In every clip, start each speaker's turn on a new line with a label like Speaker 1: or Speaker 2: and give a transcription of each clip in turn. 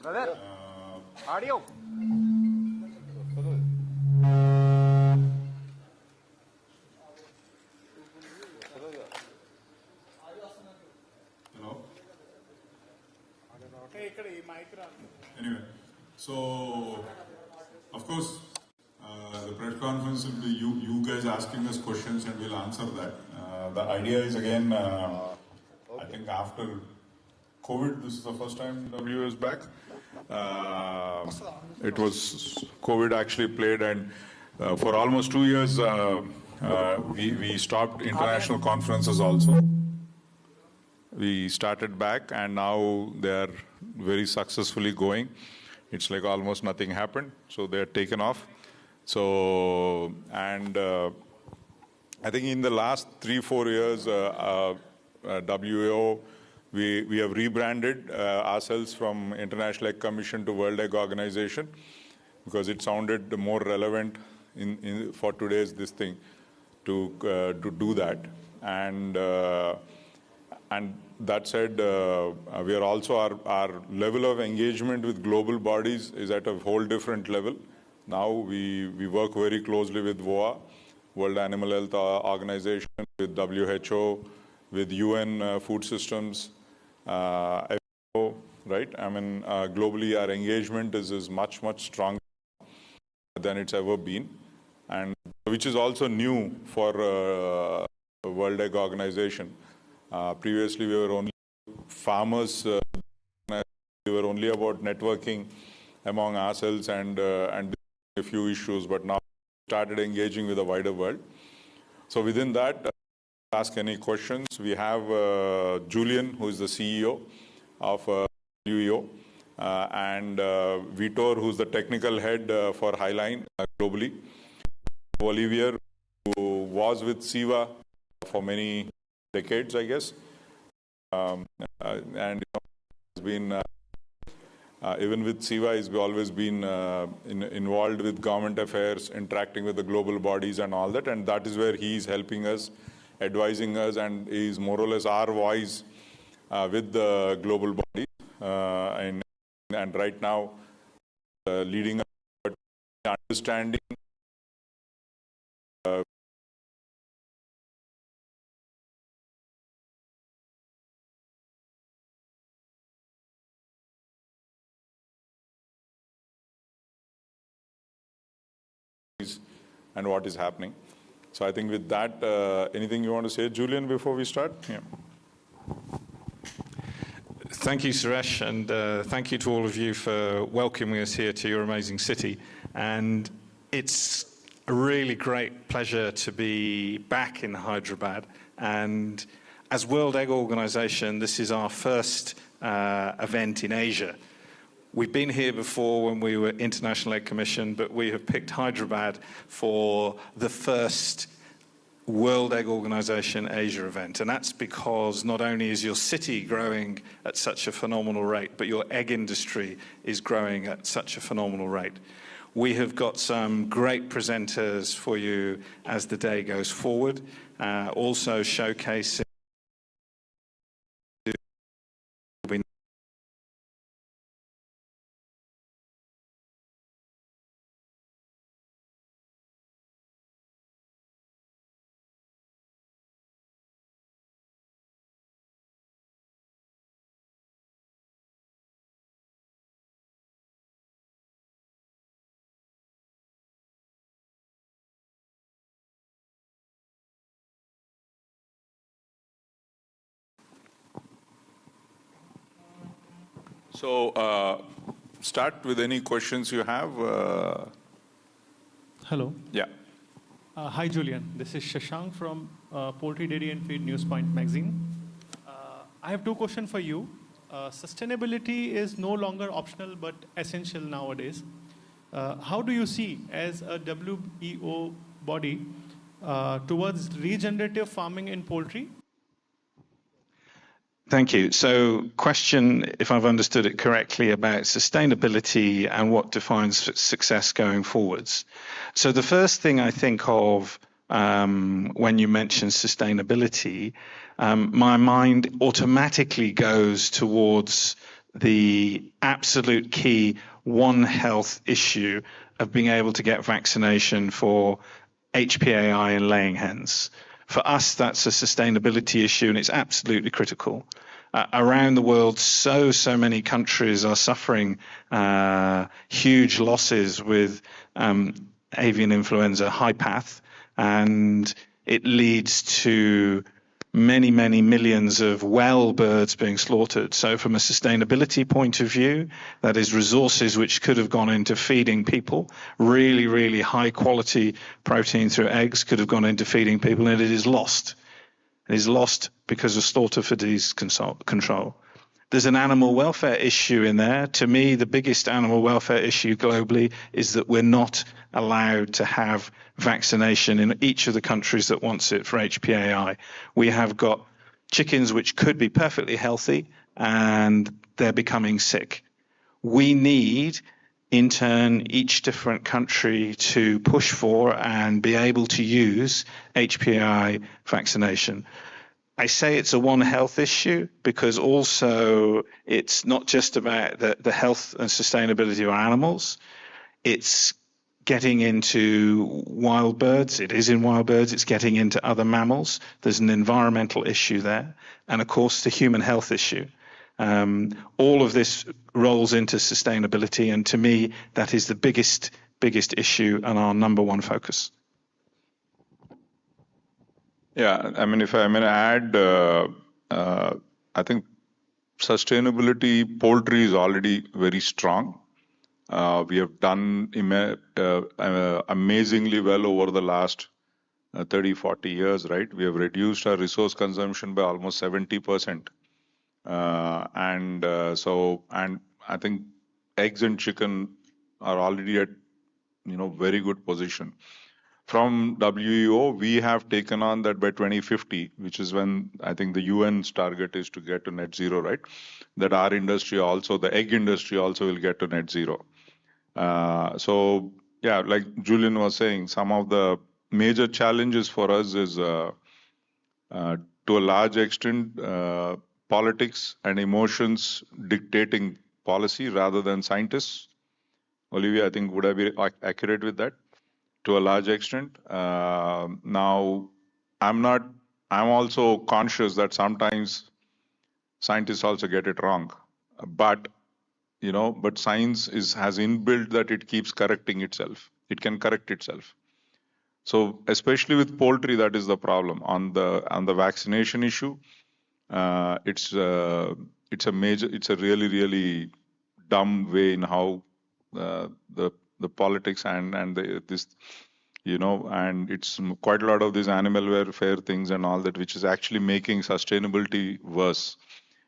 Speaker 1: Brother, audio.
Speaker 2: Hello? Anyway, so of course, the press conference will be you guys asking us questions and we'll answer that. The idea is again, I think after COVID, this is the first time WEO is back. It was COVID actually played, and for almost 2 years we stopped international conferences also. We started back and now they are very successfully going. It's like almost nothing happened, so they're taken off. So, and I think in the last 3-4 years, WEO, we have rebranded ourselves from International Egg Commission to World Egg Organization because it sounded more relevant for today's this thing to do that. And that said, we are also our level of engagement with global bodies is at a whole different level. Now we work very closely with WOA, World Animal Health Organization, with WHO, with UN Food Systems, FAO, right? I mean, globally our engagement is much stronger than it's ever been, and which is also new for the World Egg Organization. Previously we were only farmers, we were only about networking among ourselves and a few issues, but now we started engaging with the wider world. So within that, ask any questions. We have Julian, who is the CEO of WEO, and Vitor, who's the technical head for Highline globally. Olivier, who was with SIVA for many decades, I guess, and has been even with SIVA, he's always been involved with government affairs, interacting with the global bodies and all that, and that is where he is helping us, advising us, and is more or less our voice with the global bodies, and right now leading us understanding and what is happening. So I think with that, anything you want to say, Julian, before we start? Yeah.
Speaker 3: Thank you, Suresh, and thank you to all of you for welcoming us here to your amazing city. And it's a really great pleasure to be back in Hyderabad. And as World Egg Organization, this is our first event in Asia. We've been here before when we were International Egg Commission, but we have picked Hyderabad for the first World Egg Organization Asia event. And that's because not only is your city growing at such a phenomenal rate, but your egg industry is growing at such a phenomenal rate. We have got some great presenters for you as the day goes forward, also showcasing
Speaker 2: So start with any questions you have.
Speaker 4: Hello.
Speaker 2: Yeah.
Speaker 4: Hi, Julian. This is Shashank from Poultry, Dairy and Feed Newspoint magazine. I have two questions for you. Sustainability is no longer optional but essential nowadays. How do you see as a WEO body towards regenerative farming in poultry?
Speaker 3: Thank you. So question, if I've understood it correctly, about sustainability and what defines success going forwards. So the first thing I think of when you mention sustainability, my mind automatically goes towards the absolute key One Health issue of being able to get vaccination for HPAI in laying hens. For us, that's a sustainability issue, and it's absolutely critical. Around the world, so many countries are suffering huge losses with avian influenza, Hypath, and it leads to many millions of well birds being slaughtered. So from a sustainability point of view, that is resources which could have gone into feeding people, really high quality protein through eggs could have gone into feeding people, and it is lost. It is lost because of slaughter for disease control. There's an animal welfare issue in there. To me, the biggest animal welfare issue globally is that we're not allowed to have vaccination in each of the countries that wants it for HPAI. We have got chickens which could be perfectly healthy and they're becoming sick. We need, in turn, each different country to push for and be able to use HPAI vaccination. I say it's a One Health issue because also it's not just about the health and sustainability of our animals. It's getting into wild birds. It is in wild birds. It's getting into other mammals. There's an environmental issue there. And of course, the human health issue. All of this rolls into sustainability. And to me, that is the biggest issue and our number one focus.
Speaker 2: Yeah, I mean, if I may add, I think sustainability, poultry is already very strong. We have done amazingly well over the last 30, 40 years, right? We have reduced our resource consumption by almost 70%. And I think eggs and chicken are already at, very good position. From WEO, we have taken on that by 2050, which is when I think the UN's target is to get to net zero, right? That our industry also, the egg industry also will get to net zero. So yeah, like Julian was saying, some of the major challenges for us is to a large extent, politics and emotions dictating policy rather than scientists. Olivia, I think, would I be accurate with that? To a large extent. Now, I'm also conscious that sometimes scientists also get it wrong. But science has inbuilt that it keeps correcting itself. It can correct itself. So especially with poultry, that is the problem. On the vaccination issue, it's a really dumb way in how the politics and this, and it's quite a lot of these animal welfare things and all that, which is actually making sustainability worse.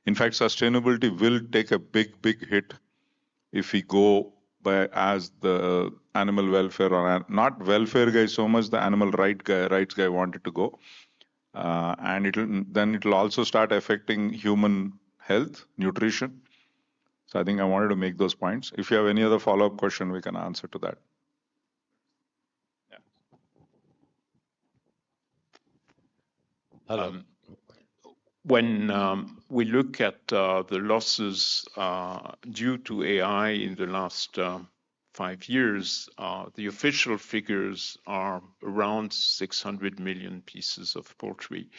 Speaker 2: In fact, sustainability will take a big hit if we go by as the animal welfare or not welfare guy so much, the animal rights guy wanted to go, and it'll also start affecting human health, nutrition. So I think I wanted to make those points. If you have any other follow-up question, we can answer to that. Yeah.
Speaker 5: Hello. When we look at the losses due to AI in the last 5 years, the official figures are around 600 million pieces of poultry.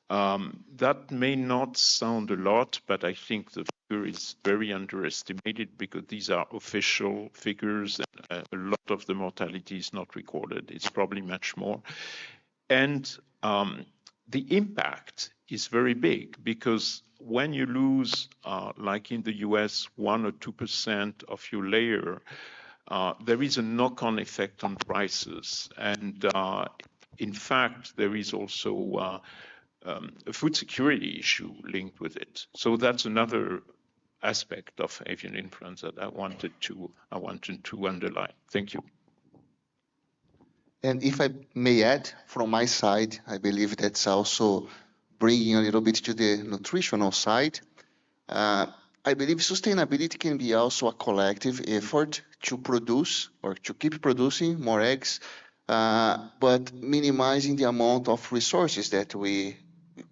Speaker 5: That may not sound a lot, but I think the figure is very underestimated because these are official figures and a lot of the mortality is not recorded. It's probably much more. And the impact is very big because when you lose, like in the US, 1 or 2% of your layer, there is a knock-on effect on prices. And in fact, there is also a food security issue linked with it. So that's another aspect of avian influenza that I wanted to underline. Thank you.
Speaker 6: And if I may add, from my side, I believe that's also bringing a little bit to the nutritional side. I believe sustainability can be also a collective effort to produce or to keep producing more eggs, but minimizing the amount of resources that we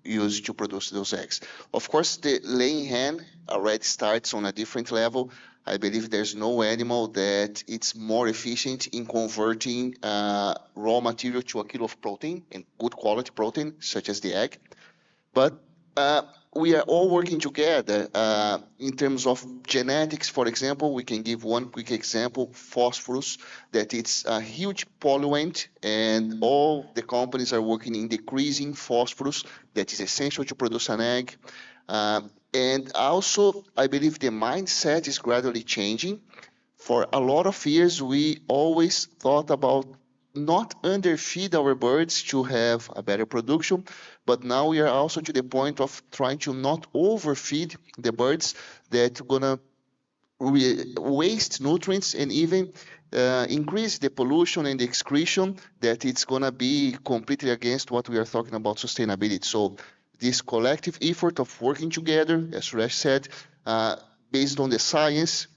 Speaker 6: used to produce those eggs. Of course, the laying hen already starts on a different level. I believe there's no animal that it's more efficient in converting raw material to a kilo of protein, and good quality protein, such as the egg. But we are all working together in terms of genetics. For example, we can give one quick example: phosphorus, that it's a huge pollutant, and all the companies are working in decreasing phosphorus that is essential to produce an egg. And also, I believe the mindset is gradually changing. For a lot of years, we always thought about not underfeed our birds to have a better production, but now we are also to the point of trying to not overfeed the birds that gonna waste nutrients and even increase the pollution and the excretion, that it's gonna be completely against what we are talking about sustainability. So this collective effort of working together, as Suresh said, based on the science,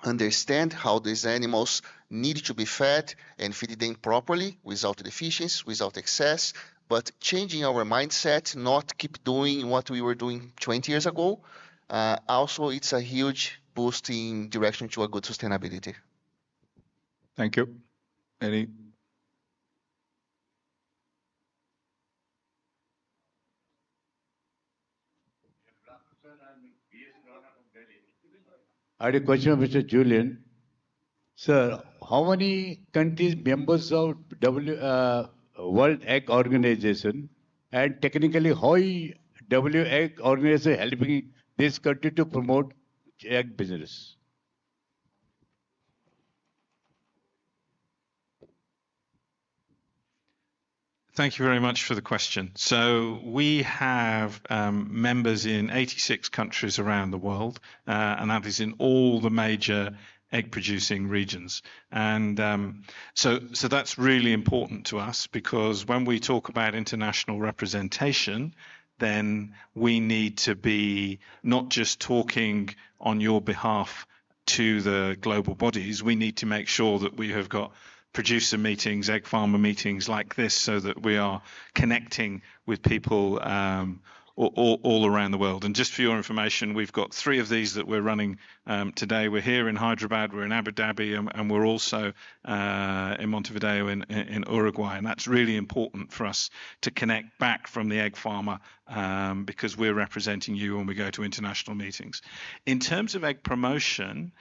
Speaker 6: understand how these animals need to be fed and feed them properly without deficiency, without excess, but changing our mindset, not keep doing what we were doing 20 years ago. Also, it's a huge boost in direction to a good sustainability.
Speaker 2: Thank you. Any?
Speaker 7: I had a question of Mr. Julian. Sir, how many countries members of World Egg Organization, and technically how WHO Egg Organization helping this country to promote egg business?
Speaker 3: Thank you very much for the question. So we have members in 86 countries around the world, and that is in all the major egg-producing regions. And so that's really important to us, because when we talk about international representation, then we need to be not just talking on your behalf to the global bodies. We need to make sure that we have got producer meetings, egg farmer meetings like this, so that we are connecting with people all around the world. And just for your information, we've got 3 of these that we're running today. We're here in Hyderabad, we're in Abu Dhabi, and we're also in Montevideo in Uruguay. And that's really important for us to connect back from the egg farmer, because we're representing you when we go to international meetings. In terms of egg promotion,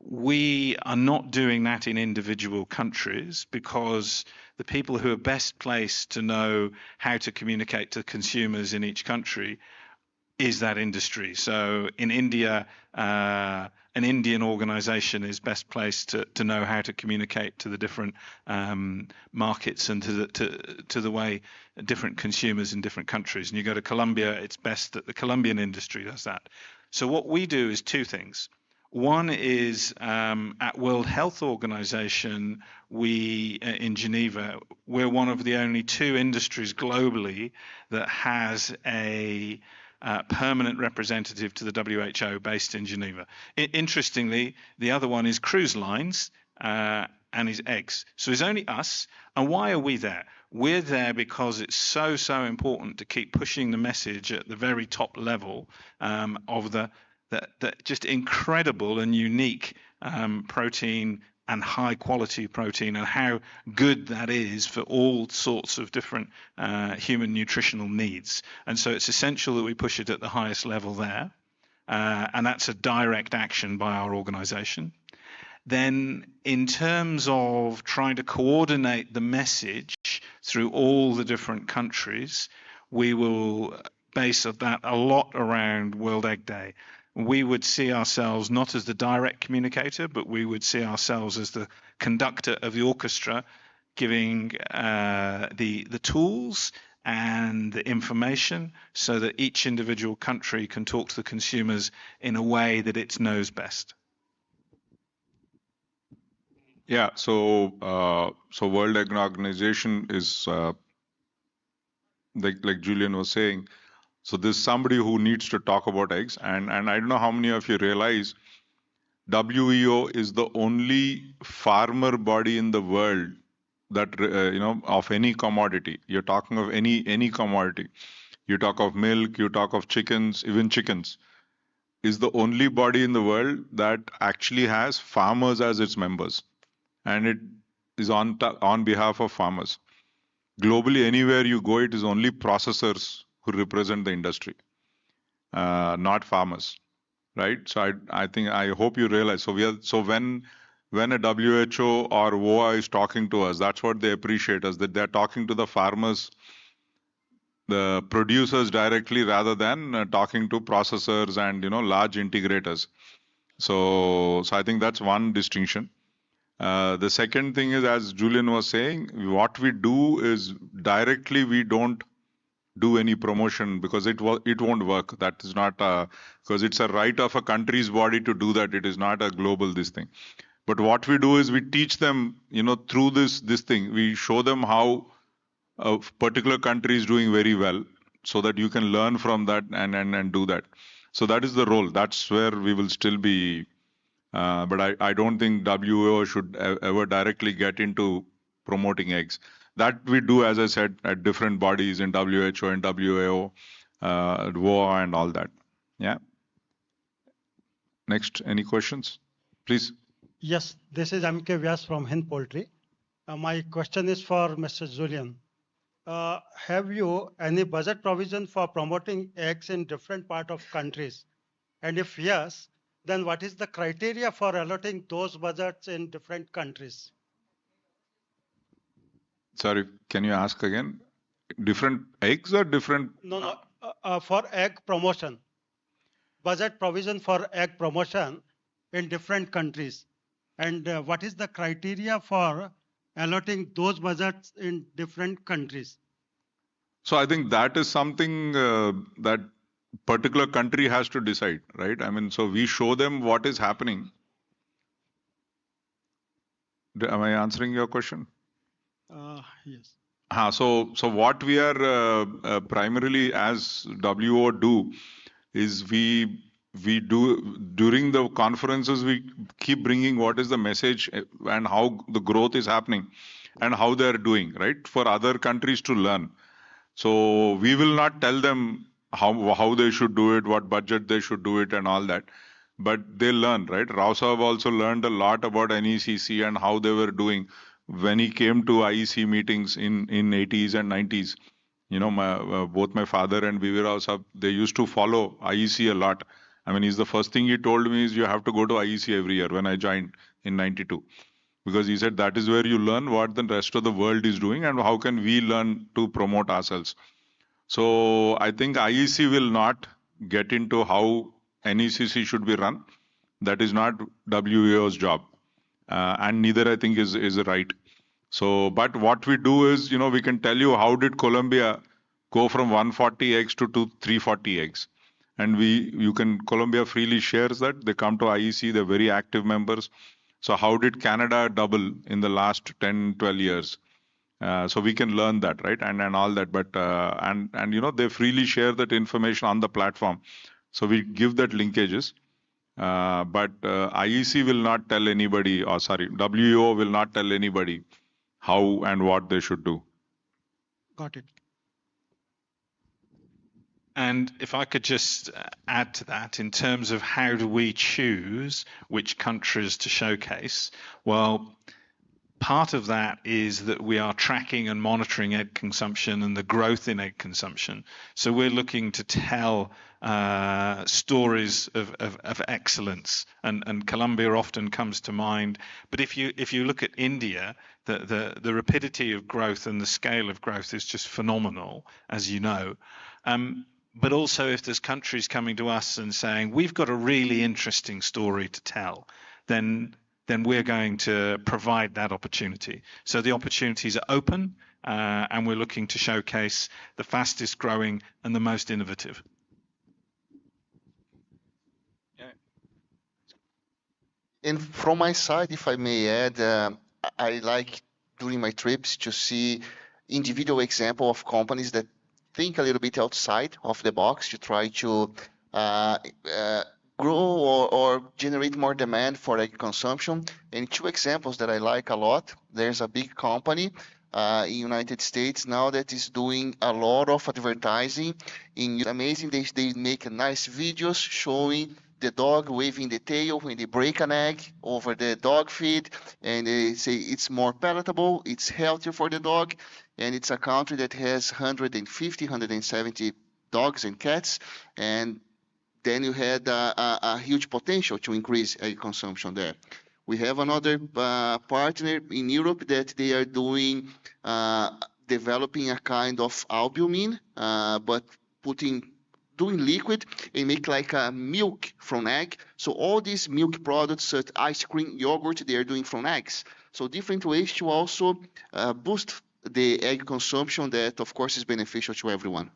Speaker 3: we are not doing that in individual countries, because the people who are best placed to know how to communicate to consumers in each country is that industry. So in India, an Indian organization is best placed to know how to communicate to the different markets and to the way different consumers in different countries. And you go to Colombia, it's best that the Colombian industry does that. So what we do is 2 things. One is at World Health Organization, we in Geneva, we're one of the only 2 industries globally that has a permanent representative to the WHO based in Geneva. Interestingly, the other one is cruise lines and is eggs. So it's only us. And why are we there? We're there because it's so important to keep pushing the message at the very top level of that just incredible and unique protein and high quality protein, and how good that is for all sorts of different human nutritional needs. And so it's essential that we push it at the highest level there. And that's a direct action by our organization. Then in terms of trying to coordinate the message through all the different countries, we will base that a lot around World Egg Day. We would see ourselves not as the direct communicator, but we would see ourselves as the conductor of the orchestra, giving the tools and the information so that each individual country can talk to the consumers in a way that it knows best.
Speaker 2: Yeah, so World Egg Organization is, like Julian was saying, so there's somebody who needs to talk about eggs, and I don't know how many of you realize WEO is the only farmer body in the world that of any commodity. You're talking of any commodity. You talk of milk, you talk of chickens, even chickens is the only body in the world that actually has farmers as its members. And it is on behalf of farmers. Globally, anywhere you go, it is only processors who represent the industry, not farmers, right? So I hope you realize. So when a WHO or WOA is talking to us, that's what they appreciate us, that they're talking to the farmers, the producers directly, rather than talking to processors and large integrators. So I think that's one distinction. The second thing is, as Julian was saying, what we do is directly we don't do any promotion because it won't work. That is not because it's a right of a country's body to do that. It is not a global this thing. But what we do is we teach them, through this thing, we show them how a particular country is doing very well, so that you can learn from that and do that. So that is the role. That's where we will still be. But I don't think WEO should ever directly get into promoting eggs. That we do, as I said, at different bodies in WHO and WEO, WOA and all that. Yeah. Next, any questions? Please.
Speaker 8: Yes, this is M.K. Vyas from Hind Poultry. My question is for Mr. Julian. Have you any budget provision for promoting eggs in different parts of countries? And if yes, then what is the criteria for allotting those budgets in different countries?
Speaker 2: Sorry, can you ask again? Different eggs or different?
Speaker 8: No, for egg promotion. Budget provision for egg promotion in different countries. And what is the criteria for allotting those budgets in different countries?
Speaker 2: So I think that is something that particular country has to decide, right? I mean, so we show them what is happening. Am I answering your question?
Speaker 8: Yes.
Speaker 2: So what we are primarily as WO do is we do during the conferences, we keep bringing what is the message and how the growth is happening and how they are doing, right? For other countries to learn. So we will not tell them how they should do it, what budget they should do it and all that. But they learn, right? Rao Saab also learned a lot about NECC and how they were doing when he came to IEC meetings in 80s and 90s. Both my father and Vitor Rao Saab, they used to follow IEC a lot. I mean, the first thing he told me is you have to go to IEC every year when I joined in 92. Because he said that is where you learn what the rest of the world is doing and how can we learn to promote ourselves. So I think IEC will not get into how NECC should be run. That is not WEO's job. And neither I think is right. So, but what we do is, we can tell you how did Colombia go from 140 eggs to 340 eggs. And Colombia freely shares that. They come to IEC, they're very active members. So how did Canada double in the last 10, 12 years? So we can learn that, right? And all that. But, they freely share that information on the platform. So we give that linkages. But IEC will not tell anybody, WEO will not tell anybody how and what they should do.
Speaker 8: Got it.
Speaker 3: And if I could just add to that, in terms of how do we choose which countries to showcase? Well, part of that is that we are tracking and monitoring egg consumption and the growth in egg consumption. So we're looking to tell stories of excellence, and Colombia often comes to mind. But if you look at India, the rapidity of growth and the scale of growth is just phenomenal, as you know. But also, if there's countries coming to us and saying, we've got a really interesting story to tell, then we're going to provide that opportunity. So the opportunities are open, and we're looking to showcase the fastest growing and the most innovative.
Speaker 6: And from my side, if I may add, I like during my trips to see individual example of companies that think a little bit outside of the box to try to grow or generate more demand for egg consumption. And two examples that I like a lot. There's a big company in United States now that is doing a lot of advertising. It's amazing. They make nice videos showing the dog waving the tail when they break an egg over the dog feed, and they say it's more palatable, it's healthier for the dog, and it's a country that has 150, 170 dogs and cats, and then you had a huge potential to increase egg consumption there. We have another partner in Europe that they are doing, developing a kind of albumin, but doing liquid and make like a milk from egg. So all these milk products, such ice cream, yogurt, they are doing from eggs. So different ways to also boost the egg consumption that, of course, is beneficial to everyone.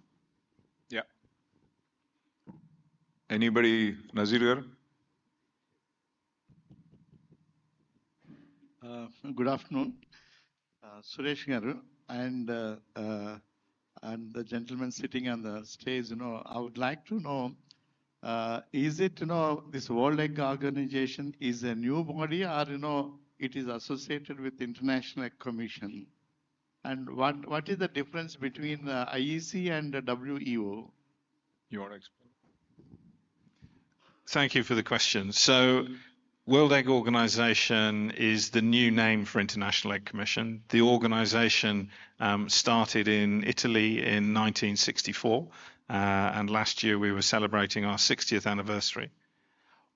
Speaker 2: Yeah. Anybody, Nazir?
Speaker 9: Good afternoon, Suresh Garu, and the gentleman sitting on the stage. I would like to know, is it this World Egg Organization is a new body, or it is associated with International Egg Commission? And what is the difference between IEC and WEO?
Speaker 2: You want to explain?
Speaker 3: Thank you for the question. So, World Egg Organization is the new name for International Egg Commission. The organization started in Italy in 1964, and last year we were celebrating our 60th anniversary.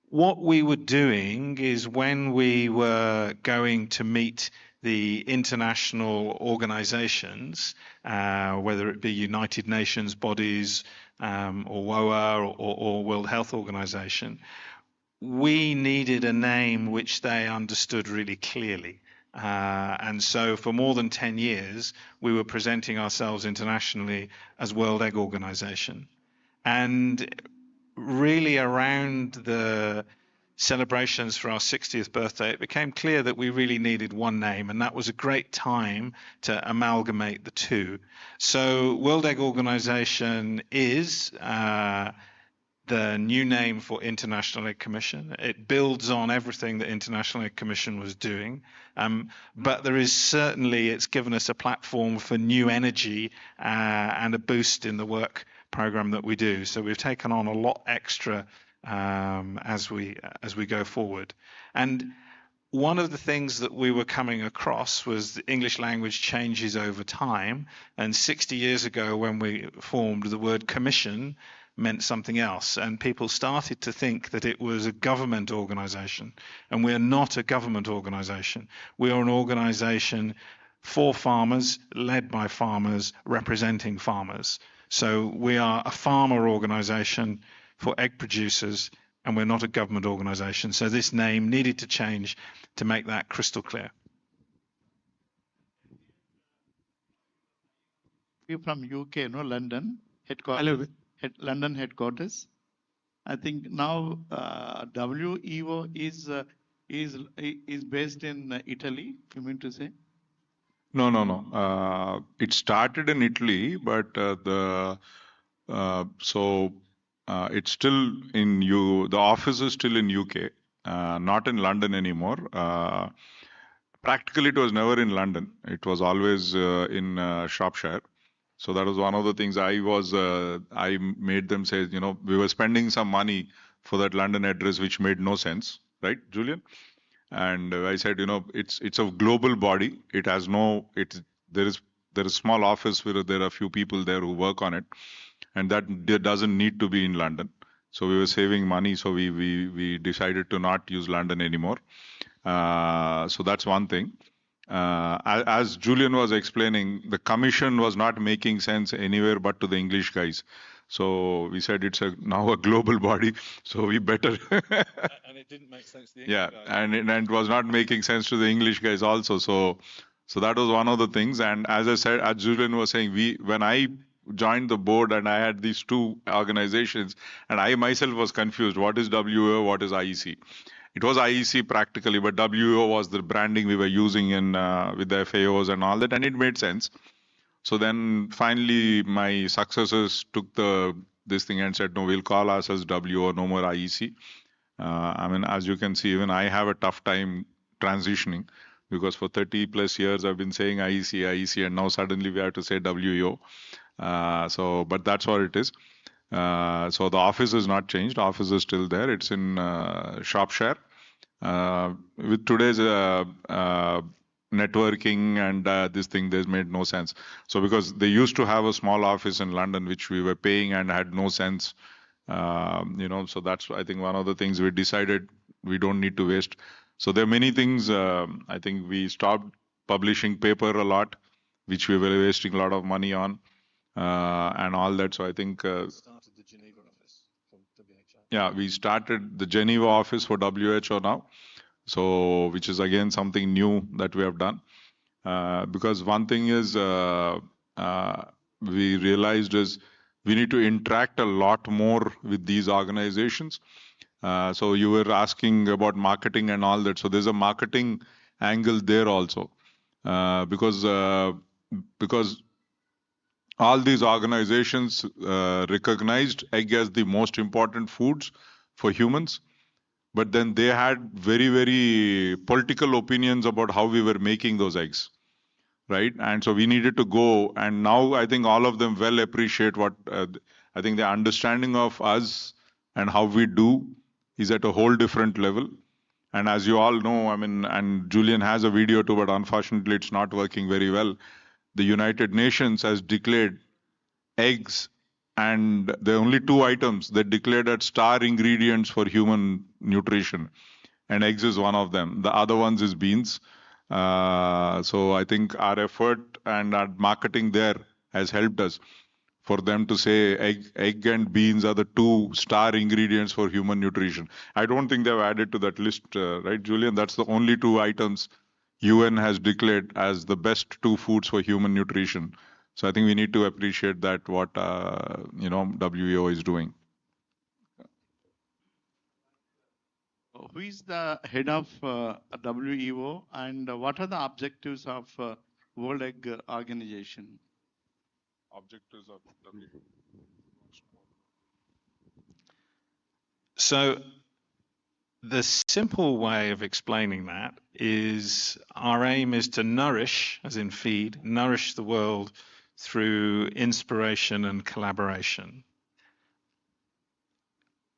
Speaker 3: What we were doing is when we were going to meet the international organizations, whether it be United Nations bodies or WOA or World Health Organization, we needed a name which they understood really clearly. And so for more than 10 years, we were presenting ourselves internationally as World Egg Organization. And really around the celebrations for our 60th birthday, it became clear that we really needed one name, and that was a great time to amalgamate the two. So World Egg Organization is the new name for International Egg Commission. It builds on everything that International Egg Commission was doing, but there is certainly, it's given us a platform for new energy and a boost in the work program that we do. So we've taken on a lot extra as we go forward. And one of the things that we were coming across was the English language changes over time. And 60 years ago, when we formed, the word commission meant something else, and people started to think that it was a government organization, and we're not a government organization. We are an organization for farmers, led by farmers, representing farmers. So we are a farmer organization for egg producers, and we're not a government organization. So this name needed to change to make that crystal clear.
Speaker 9: You're from UK, London headquarters. London headquarters. I think now WEO is based in Italy. You mean to say?
Speaker 2: No. It started in Italy, but it's still in the office is still in UK, not in London anymore. Practically, it was never in London. It was always in Shropshire. So that was one of the things I made them say, we were spending some money for that London address, which made no sense, right, Julian? And I said, it's a global body. It has there is a small office where there are a few people there who work on it, and that doesn't need to be in London. So we were saving money, so we decided to not use London anymore. So that's one thing. As Julian was explaining, the commission was not making sense anywhere but to the English guys. So we said it's now a global body, so we better.
Speaker 3: And it didn't make sense to the English guys.
Speaker 2: And it was not making sense to the English guys also. So that was one of the things. And as I said, as Julian was saying, when I joined the board and I had these two organizations, and I myself was confused. What is WEO? What is IEC? It was IEC practically, but WEO was the branding we were using with the FAOs and all that, and it made sense. So then finally my successors took this thing and said, no, we'll call ourselves WEO, no more IEC. As you can see, even I have a tough time transitioning. because for 30 plus years I've been saying IEC, and now suddenly we have to say WEO. But that's what it is. So the office is not changed. Office is still there. It's in Shropshire. With today's networking and this thing, this made no sense. So because they used to have a small office in London, which we were paying and had no sense, so that's, I think, one of the things we decided we don't need to waste. So there are many things. I think we stopped publishing paper a lot, which we were wasting a lot of money on, and all that. So I think
Speaker 3: Started the Geneva office for WHO.
Speaker 2: yeah, we started the Geneva office for WHO now. So, which is again something new that we have done. Because one thing is we realized is we need to interact a lot more with these organizations. So you were asking about marketing and all that. So there's a marketing angle there also, because all these organizations recognized egg as the most important foods for humans. But then they had very, very political opinions about how we were making those eggs, right? And so we needed to go. And now I think all of them well appreciate what I think the understanding of us and how we do is at a whole different level. And as you all know, I mean, and Julian has a video too, but unfortunately it's not working very well. The United Nations has declared eggs, and there are only 2 items that declared as star ingredients for human nutrition, and eggs is one of them. The other ones is beans. So I think our effort and our marketing there has helped us for them to say egg and beans are the 2 star ingredients for human nutrition. I don't think they've added to that list, right, Julian? That's the only 2 items UN has declared as the best 2 foods for human nutrition. So I think we need to appreciate that what WEO is doing.
Speaker 9: Who is the head of WEO, and what are the objectives of World Egg Organization?
Speaker 2: Objectives of WEO.
Speaker 3: So the simple way of explaining that is our aim is to nourish, as in feed, nourish the world through inspiration and collaboration.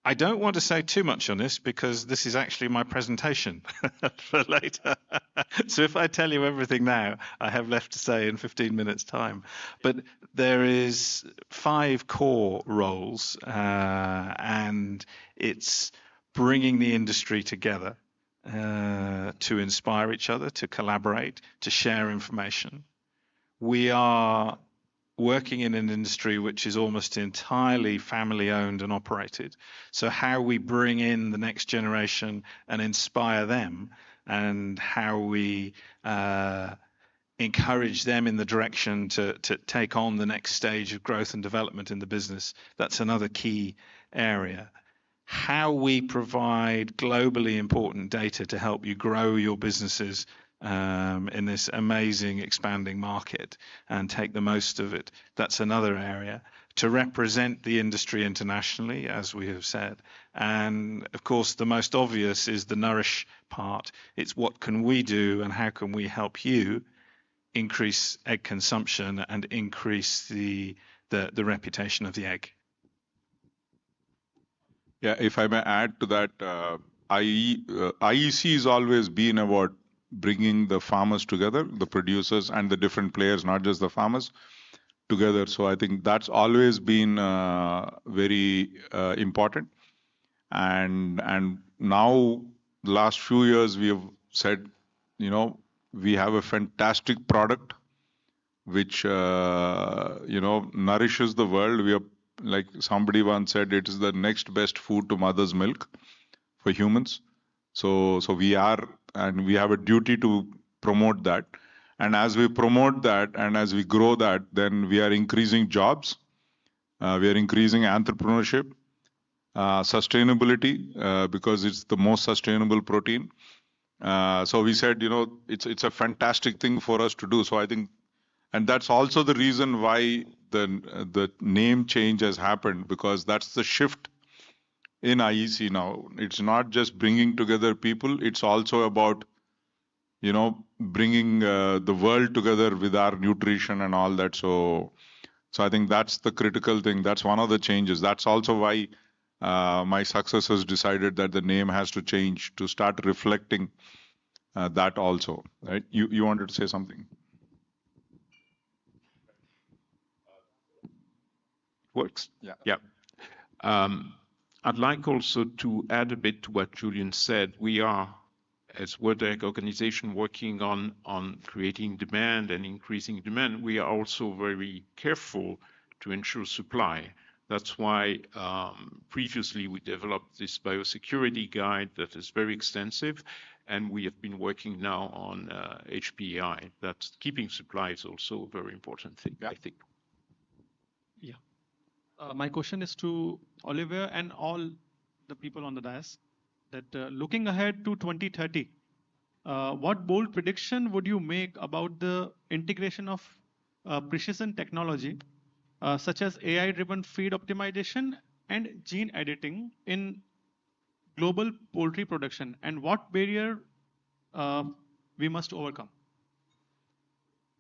Speaker 3: I don't want to say too much on this because this is actually my presentation for later. So if I tell you everything now, I have left to say in 15 minutes time. But there is 5 core roles, and it's bringing the industry together to inspire each other, to collaborate, to share information. We are working in an industry which is almost entirely family owned and operated. So how we bring in the next generation and inspire them, and how we encourage them in the direction to take on the next stage of growth and development in the business, that's another key area. How we provide globally important data to help you grow your businesses in this amazing expanding market and take the most of it. That's another area. To represent the industry internationally, as we have said. And of course, the most obvious is the nourish part. It's what can we do and how can we help you increase egg consumption and increase the reputation of the egg.
Speaker 2: Yeah, if I may add to that, IEC has always been about bringing the farmers together, the producers and the different players, not just the farmers, together. So I think that's always been very important. And now, the last few years, we have said, we have a fantastic product which, nourishes the world. We are, like somebody once said, it is the next best food to mother's milk for humans. So we are, and we have a duty to promote that. And as we promote that and as we grow that, then we are increasing jobs, we are increasing entrepreneurship, sustainability, because it's the most sustainable protein. So we said, it's a fantastic thing for us to do. So I think, and that's also the reason why the name change has happened, because that's the shift in IEC now. It's not just bringing together people, it's also about, bringing the world together with our nutrition and all that. So I think that's the critical thing. That's one of the changes. That's also why my successors decided that the name has to change to start reflecting that also. Right? You wanted to say something?
Speaker 5: Works?
Speaker 2: Yeah.
Speaker 5: Yeah. I'd like also to add a bit to what Julian said. We are, as World Health Organization, working on creating demand and increasing demand. We are also very careful to ensure supply. That's why previously we developed this biosecurity guide that is very extensive, and we have been working now on HPAI. That keeping supply is also a very important thing, I think.
Speaker 4: Yeah. My question is to Oliver and all the people on the dais, that looking ahead to 2030, what bold prediction would you make about the integration of precision technology, such as AI-driven feed optimization and gene editing in global poultry production, and what barrier we must overcome?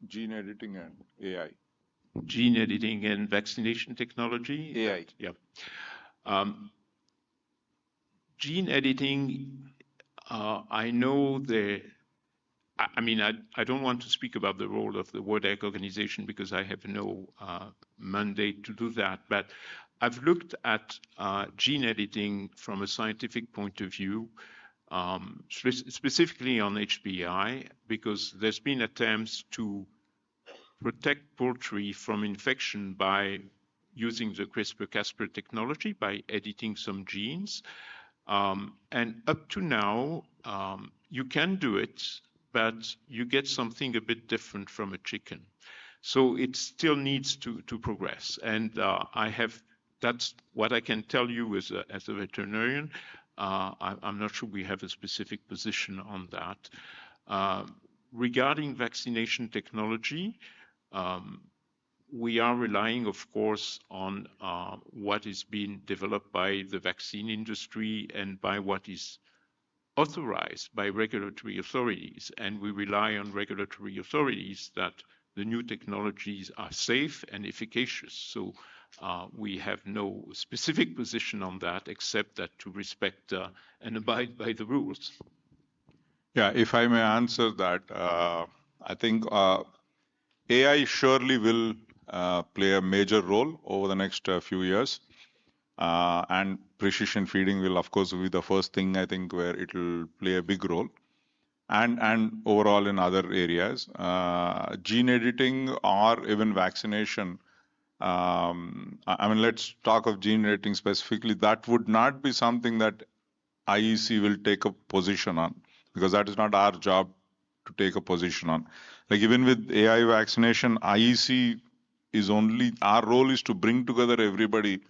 Speaker 2: Gene editing and AI.
Speaker 5: Gene editing and vaccination technology.
Speaker 2: AI.
Speaker 5: Yeah. Gene editing, I know I don't want to speak about the role of the World Health Organization because I have no mandate to do that, but I've looked at gene editing from a scientific point of view, specifically on HPAI, because there's been attempts to protect poultry from infection by using the CRISPR-Cas9 technology, by editing some genes. And up to now, you can do it, but you get something a bit different from a chicken. So it still needs to progress. And that's what I can tell you as a veterinarian. I'm not sure we have a specific position on that. Regarding vaccination technology, we are relying, of course, on what is being developed by the vaccine industry and by what is authorized by regulatory authorities. And we rely on regulatory authorities that the new technologies are safe and efficacious. So we have no specific position on that, except that to respect and abide by the rules.
Speaker 2: Yeah, if I may answer that, I think AI surely will play a major role over the next few years. And precision feeding will, of course, be the first thing, I think, where it will play a big role. And overall in other areas. Gene editing or even vaccination. Let's talk of gene editing specifically. That would not be something that IEC will take a position on, because that is not our job to take a position on. Like even with AI vaccination, IEC is only, our role is to bring together everybody,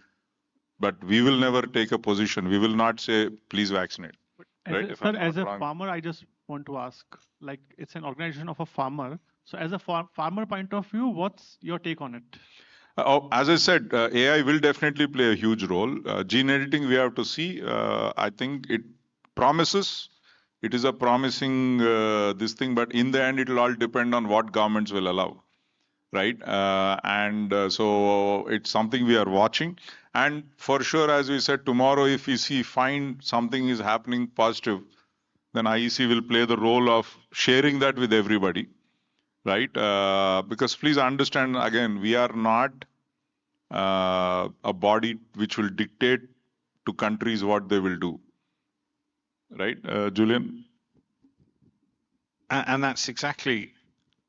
Speaker 2: but we will never take a position. We will not say, please vaccinate. Right?
Speaker 4: Sir, as a farmer, I just want to ask, like it's an organization of a farmer. So as a farmer point of view, what's your take on it?
Speaker 2: As I said, AI will definitely play a huge role. Gene editing, we have to see. I think it promises. It is a promising this thing, but in the end, it will all depend on what governments will allow, right? So it's something we are watching. And for sure, as we said, tomorrow, if we find something is happening positive, then IEC will play the role of sharing that with everybody, right? Because please understand, again, we are not a body which will dictate to countries what they will do. Right, Julian?
Speaker 3: And that's exactly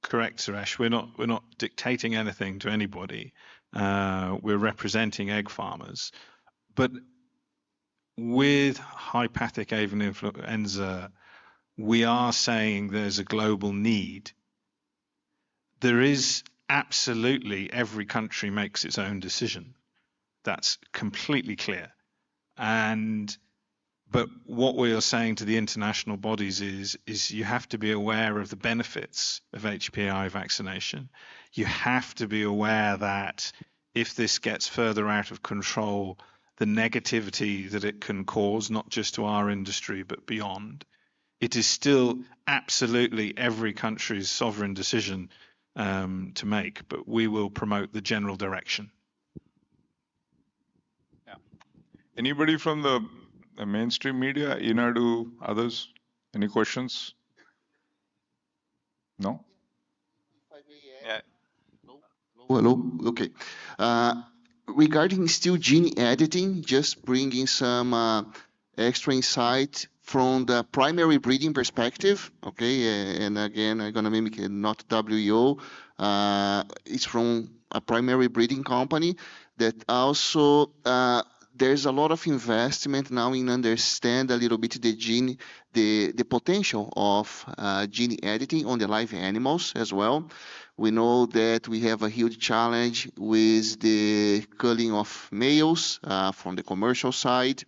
Speaker 3: correct, Suresh. We're not dictating anything to anybody. We're representing egg farmers. But with Hypathic avian influenza, we are saying there's a global need. There is absolutely, every country makes its own decision. That's completely clear. But what we are saying to the international bodies is you have to be aware of the benefits of HPAI vaccination. You have to be aware that if this gets further out of control, the negativity that it can cause, not just to our industry, but beyond. it is still absolutely every country's sovereign decision to make, but we will promote the general direction.
Speaker 2: Yeah. Anybody from the mainstream media, Inadu, others? Any questions? No? Yeah.
Speaker 6: Hello. Okay. Regarding still gene editing, just bringing some extra insight from the primary breeding perspective. Okay, and again, I'm gonna mimic it, not WEO. It's from a primary breeding company that also there's a lot of investment now in understand a little bit the potential of gene editing on the live animals as well. We know that we have a huge challenge with the culling of males from the commercial side.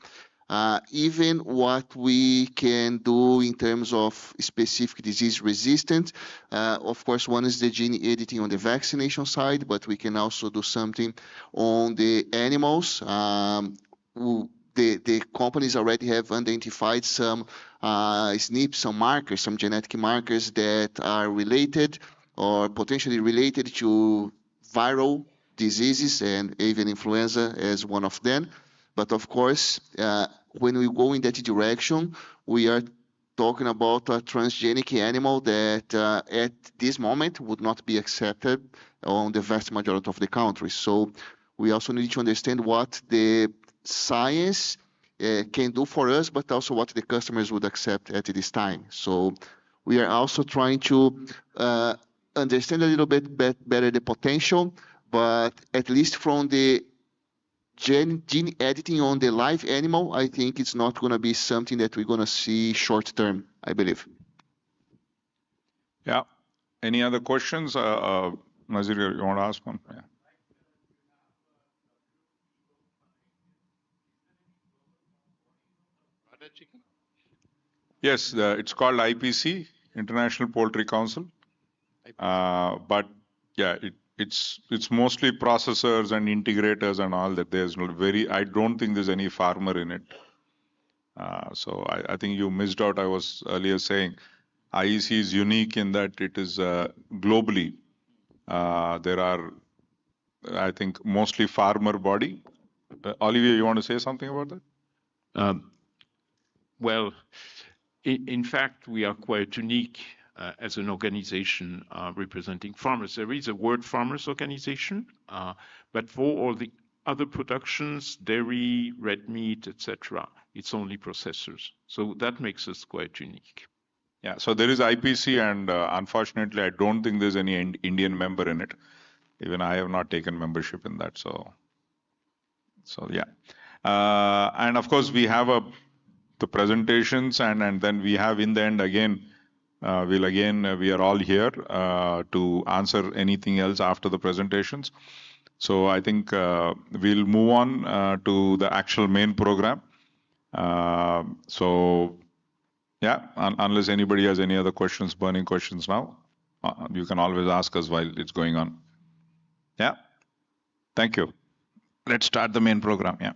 Speaker 6: Even what we can do in terms of specific disease resistant, of course, one is the gene editing on the vaccination side, but we can also do something on the animals. The companies already have identified some SNPs, some markers, some genetic markers that are related or potentially related to viral diseases, and avian influenza as one of them. But of course, when we go in that direction, we are talking about a transgenic animal that at this moment would not be accepted on the vast majority of the countries. So we also need to understand what the science can do for us, but also what the customers would accept at this time. So we are also trying to understand a little bit better the potential, but at least from the gene editing on the live animal, I think it's not going to be something that we're going to see short term, I believe.
Speaker 2: Yeah. Any other questions? Nazir, you want to ask one? Yeah. Yes, it's called IPC, International Poultry Council. But yeah, it's mostly processors and integrators and all that. There's no I don't think there's any farmer in it. So I think you missed out. I was earlier saying IEC is unique in that it is globally. There are, I think, mostly farmer body. Olivier, you want to say something about that?
Speaker 5: Well, in fact, we are quite unique as an organization representing farmers. There is a word farmers organization, but for all the other productions, dairy, red meat, etc., it's only processors. So that makes us quite unique.
Speaker 2: Yeah, so there is IPC, and unfortunately, I don't think there's any Indian member in it. Even I have not taken membership in that. So yeah. And of course, we have the presentations, and then we have in the end again, we are all here to answer anything else after the presentations. So I think we'll move on to the actual main program. So yeah, unless anybody has any other questions, burning questions now, you can always ask us while it's going on. Yeah, thank you. Let's start the main program. Yeah.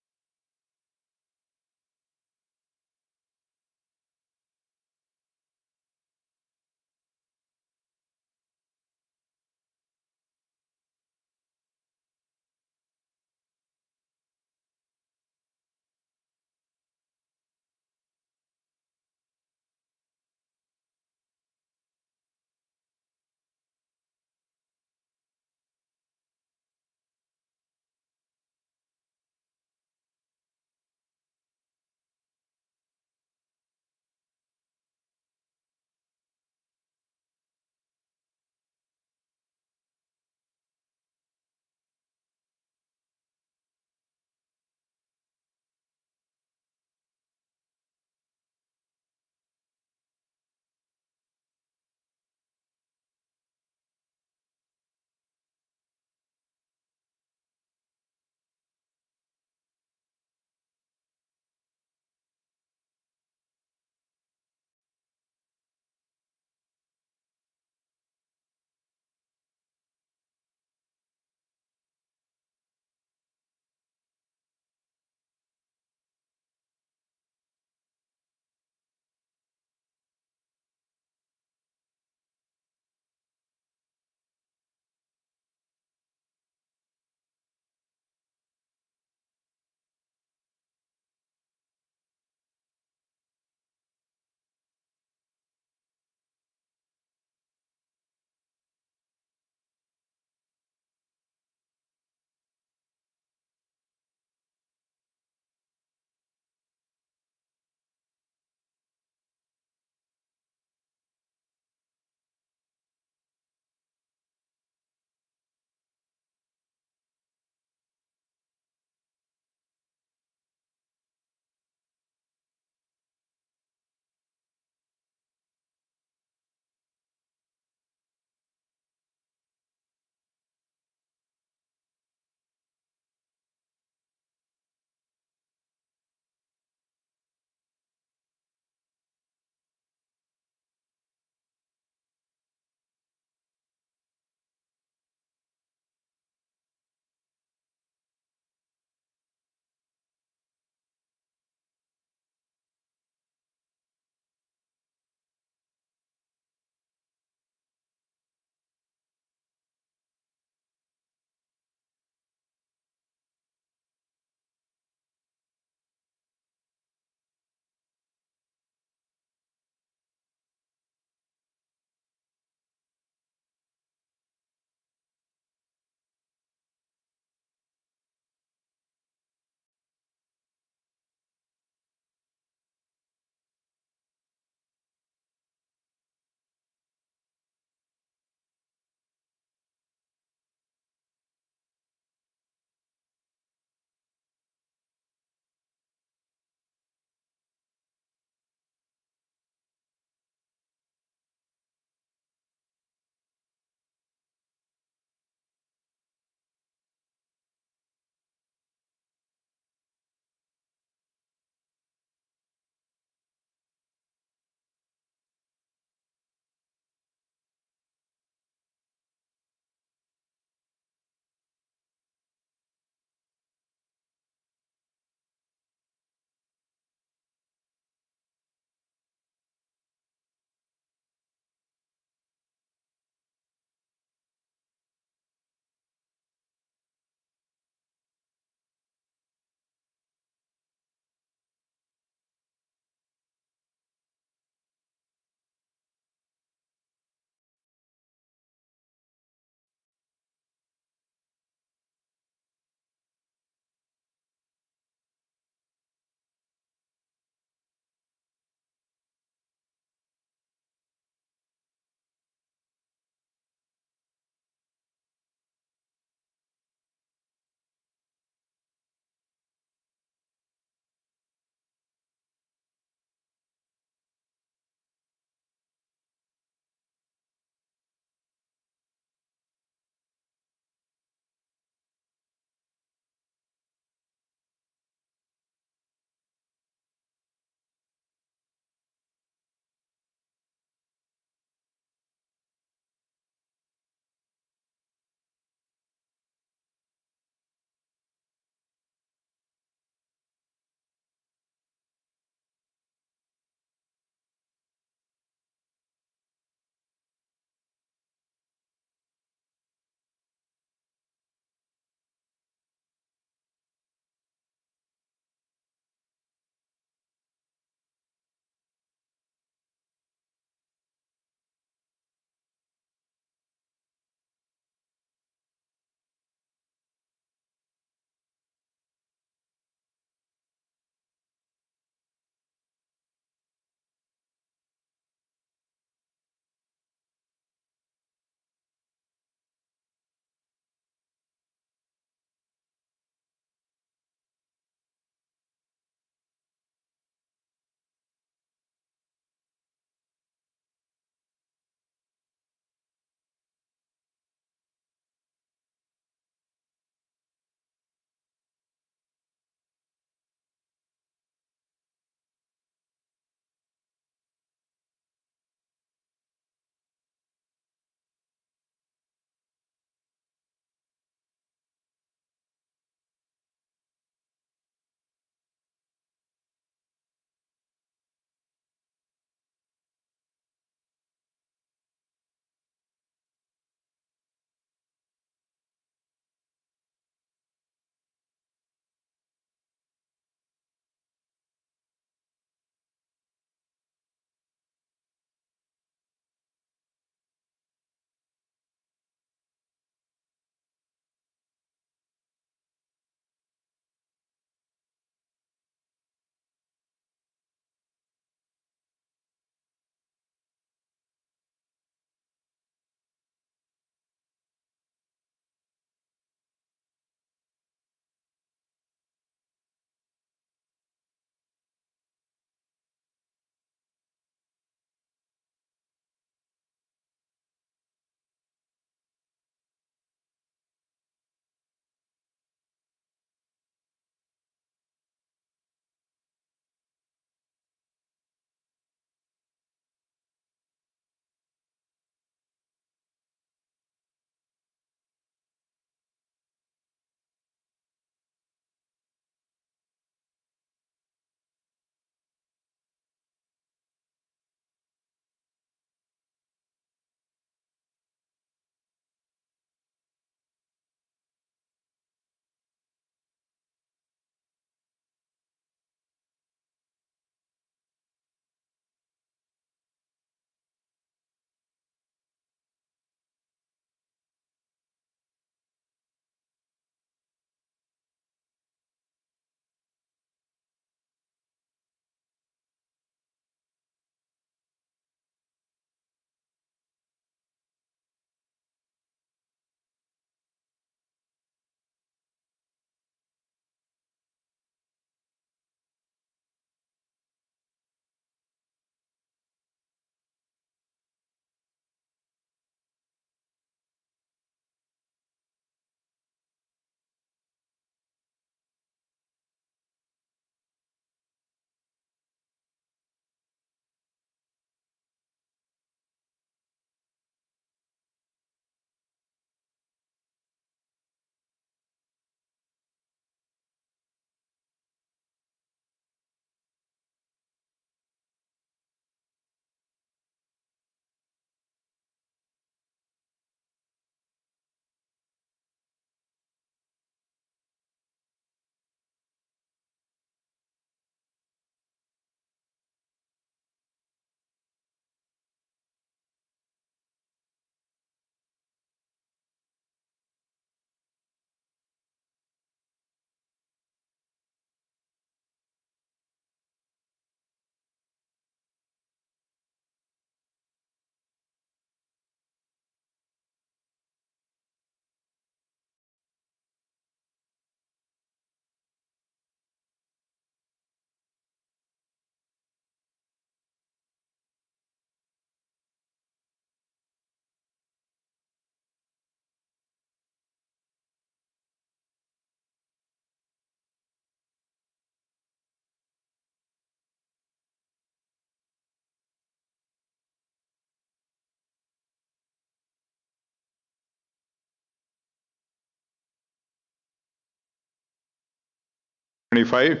Speaker 2: 25.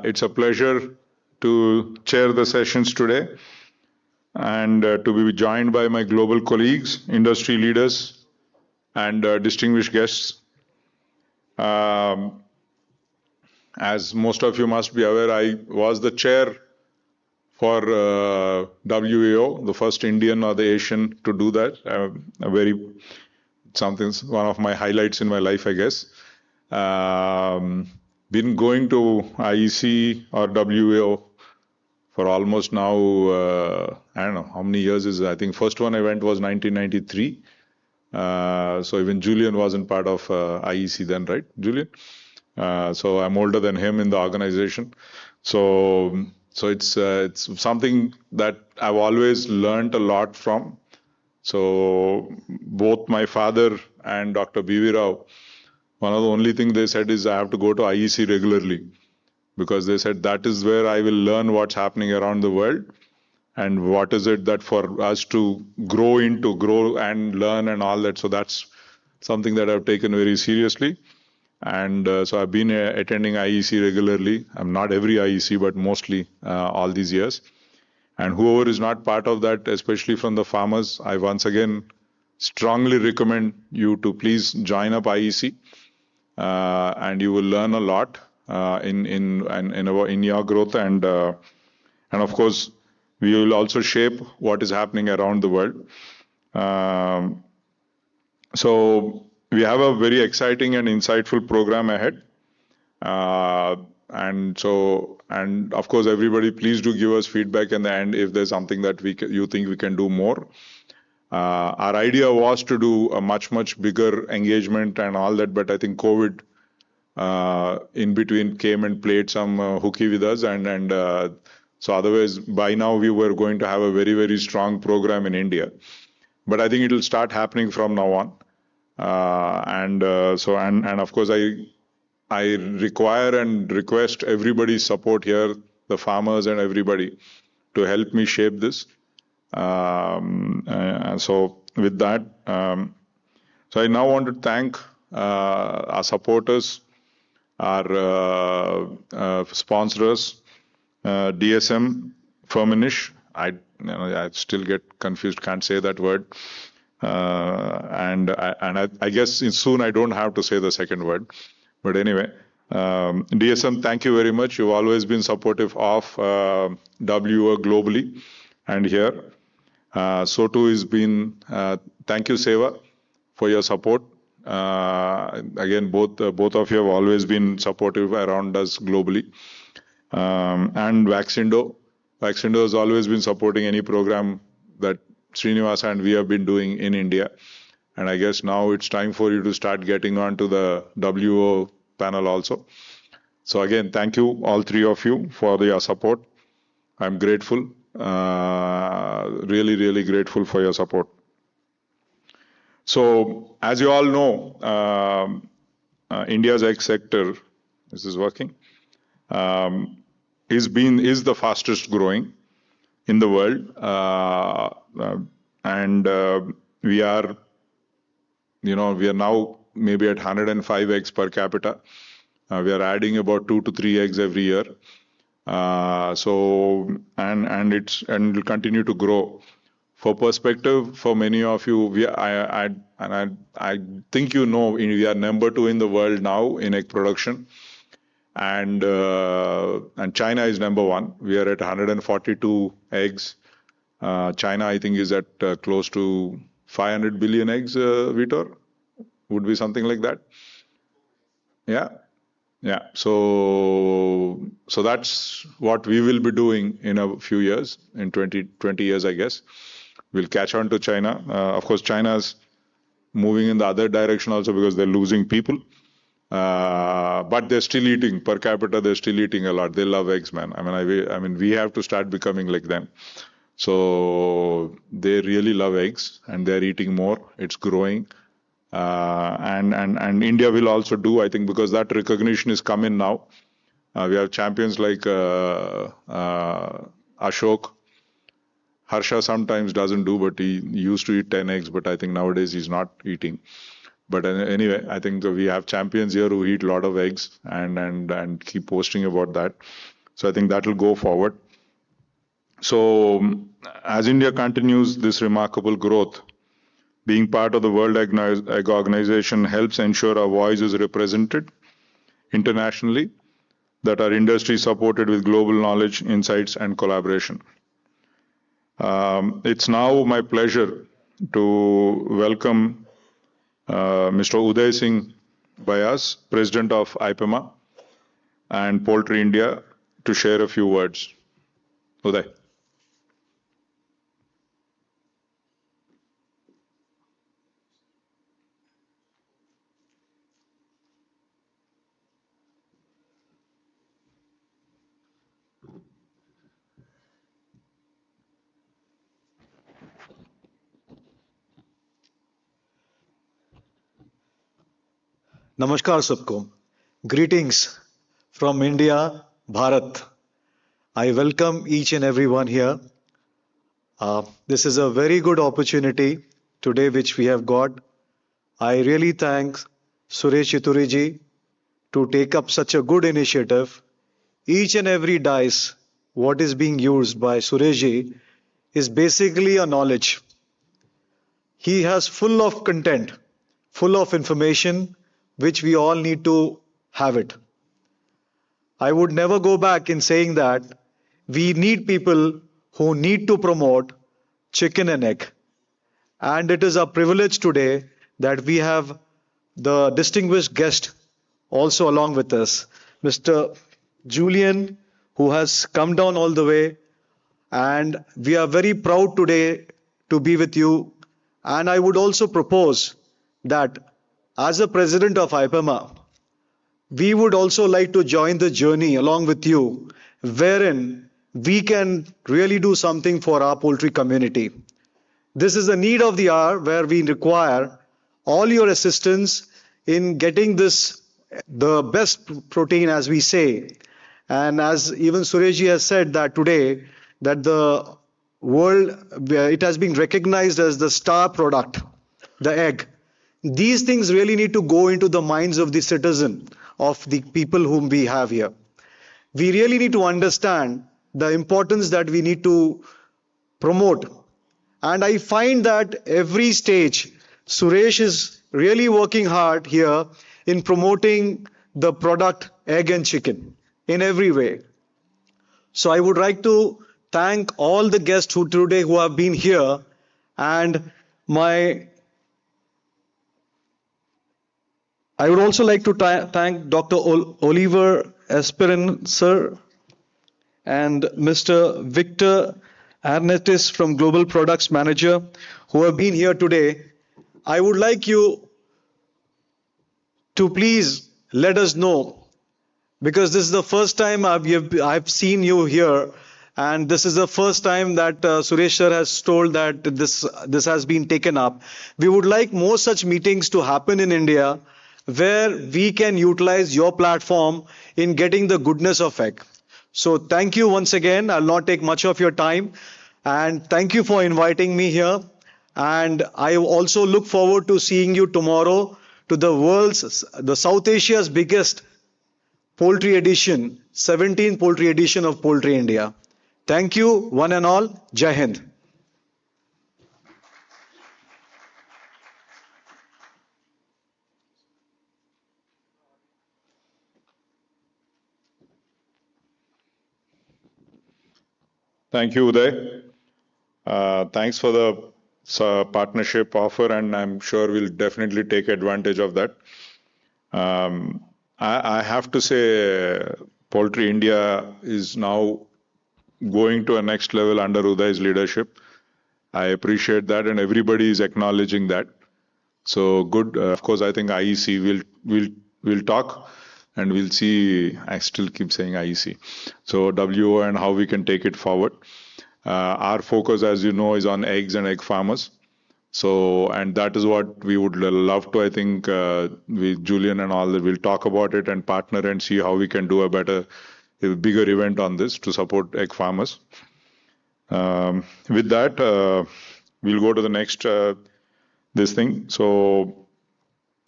Speaker 2: It's a pleasure to chair the sessions today and to be joined by my global colleagues, industry leaders, and distinguished guests. As most of you must be aware, I was the chair for WEO, the first Indian or the Asian to do that. One of my highlights in my life, I guess. Been going to IEC or WEO for almost now, I don't know how many years is it. I think first one I went was 1993. So even Julian wasn't part of IEC then, right, Julian? So I'm older than him in the organization. So it's something that I've always learned a lot from. So both my father and Dr. B.V. Rao, one of the only things they said is I have to go to IEC regularly, because they said that is where I will learn what's happening around the world and what is it that for us to grow and learn and all that. So that's something that I've taken very seriously. And so I've been attending IEC regularly. I'm not every IEC, but mostly all these years. And whoever is not part of that, especially from the farmers, I once again strongly recommend you to please join up IEC, and you will learn a lot in your growth, and of course we will also shape what is happening around the world. So we have a very exciting and insightful program ahead. And of course, everybody, please do give us feedback in the end if there's something that you think we can do more. Our idea was to do a much bigger engagement and all that, but I think COVID in between came and played some hooky with us, and so otherwise by now we were going to have a very strong program in India. But I think it will start happening from now on. And of course I require and request everybody's support here, the farmers and everybody, to help me shape this. So with that, so I now want to thank our supporters, our sponsors, DSM, Firminish. I still get confused, can't say that word. And I guess soon I don't have to say the second word. But anyway, DSM, thank you very much. You've always been supportive of WEO globally and here. So too has been, thank you, Seva, for your support. Again, both of you have always been supportive around us globally. And Vaccindo. Vaccindo has always been supporting any program that Srinivasa and we have been doing in India. And I guess now it's time for you to start getting onto the WEO panel also. So again, thank you, all three of you, for your support. I'm grateful, really grateful for your support. So as you all know, India's egg sector, this is working, is the fastest growing in the world. We are now maybe at 105 eggs per capita. We are adding about 2 to 3 eggs every year. So it will continue to grow. For perspective, for many of you, I think you know we are number 2 in the world now in egg production, and China is number 1. We are at 142 eggs. China, I think, is at close to 500 billion eggs. Vitor, would be something like that. Yeah. So that's what we will be doing in a few years, in 20 years, I guess. We'll catch on to China. Of course, China's moving in the other direction also because they're losing people. But they're still eating per capita. They're still eating a lot. They love eggs, man. I mean, we have to start becoming like them. So they really love eggs, and they're eating more. It's growing. And India will also do, I think, because that recognition is coming now. We have champions like Ashok. Harsha sometimes doesn't do, but he used to eat 10 eggs, but I think nowadays he's not eating. But anyway, I think we have champions here who eat a lot of eggs and keep posting about that. So I think that will go forward. So as India continues this remarkable growth, being part of the World Egg Organization helps ensure our voice is represented internationally, that our industry is supported with global knowledge, insights, and collaboration. It's now my pleasure to welcome Mr. Uday Singh Bayas, President of IPMA and Poultry India, to share a few words. Uday.
Speaker 10: Namaskar sabko. Greetings from India, Bharat. I welcome each and everyone here. This is a very good opportunity today which we have got. I really thank Suresh Chituri ji to take up such a good initiative. Each and every dice what is being used by Suresh ji is basically a knowledge. He has full of content, full of information, which we all need to have it. I would never go back in saying that we need people who need to promote chicken and egg. And it is a privilege today that we have the distinguished guest also along with us, Mr. Julian, who has come down all the way. And we are very proud today to be with you. And I would also propose that as a president of IPMA, we would also like to join the journey along with you, wherein we can really do something for our poultry community. This is the need of the hour where we require all your assistance in getting this, the best protein, as we say. And as even Sureshji has said that today, that the world, it has been recognized as the star product, the egg. These things really need to go into the minds of the citizen, of the people whom we have here. We really need to understand the importance that we need to promote. And I find that every stage, Suresh is really working hard here in promoting the product egg and chicken in every way. So I would like to thank all the guests who today who have been here, and I would also like to thank Dr. Oliver Esperin, sir, and Mr. Vitor Arantes from Global Products Manager, who have been here today. I would like you to please let us know, because this is the first time I've seen you here, and this is the first time that Suresh sir has told that this has been taken up. We would like more such meetings to happen in India, where we can utilize your platform in getting the goodness of egg. So thank you once again. I'll not take much of your time. And thank you for inviting me here. And I also look forward to seeing you tomorrow to the South Asia's biggest poultry edition, 17th poultry edition of Poultry India. Thank you, one and all. Jai Hind.
Speaker 2: Thank you, Uday. Thanks for the partnership offer, and I'm sure we'll definitely take advantage of that. I have to say, Poultry India is now going to a next level under Uday's leadership. I appreciate that, and everybody is acknowledging that. So good. Of course, I think IEC will talk. And we'll see, I still keep saying IEC. So WEO and how we can take it forward. Our focus, as you know, is on eggs and egg farmers. So, and that is what we would love to, I think, with Julian and all, we'll talk about it and partner and see how we can do a bigger event on this to support egg farmers. With that, we'll go to the next, this thing. So,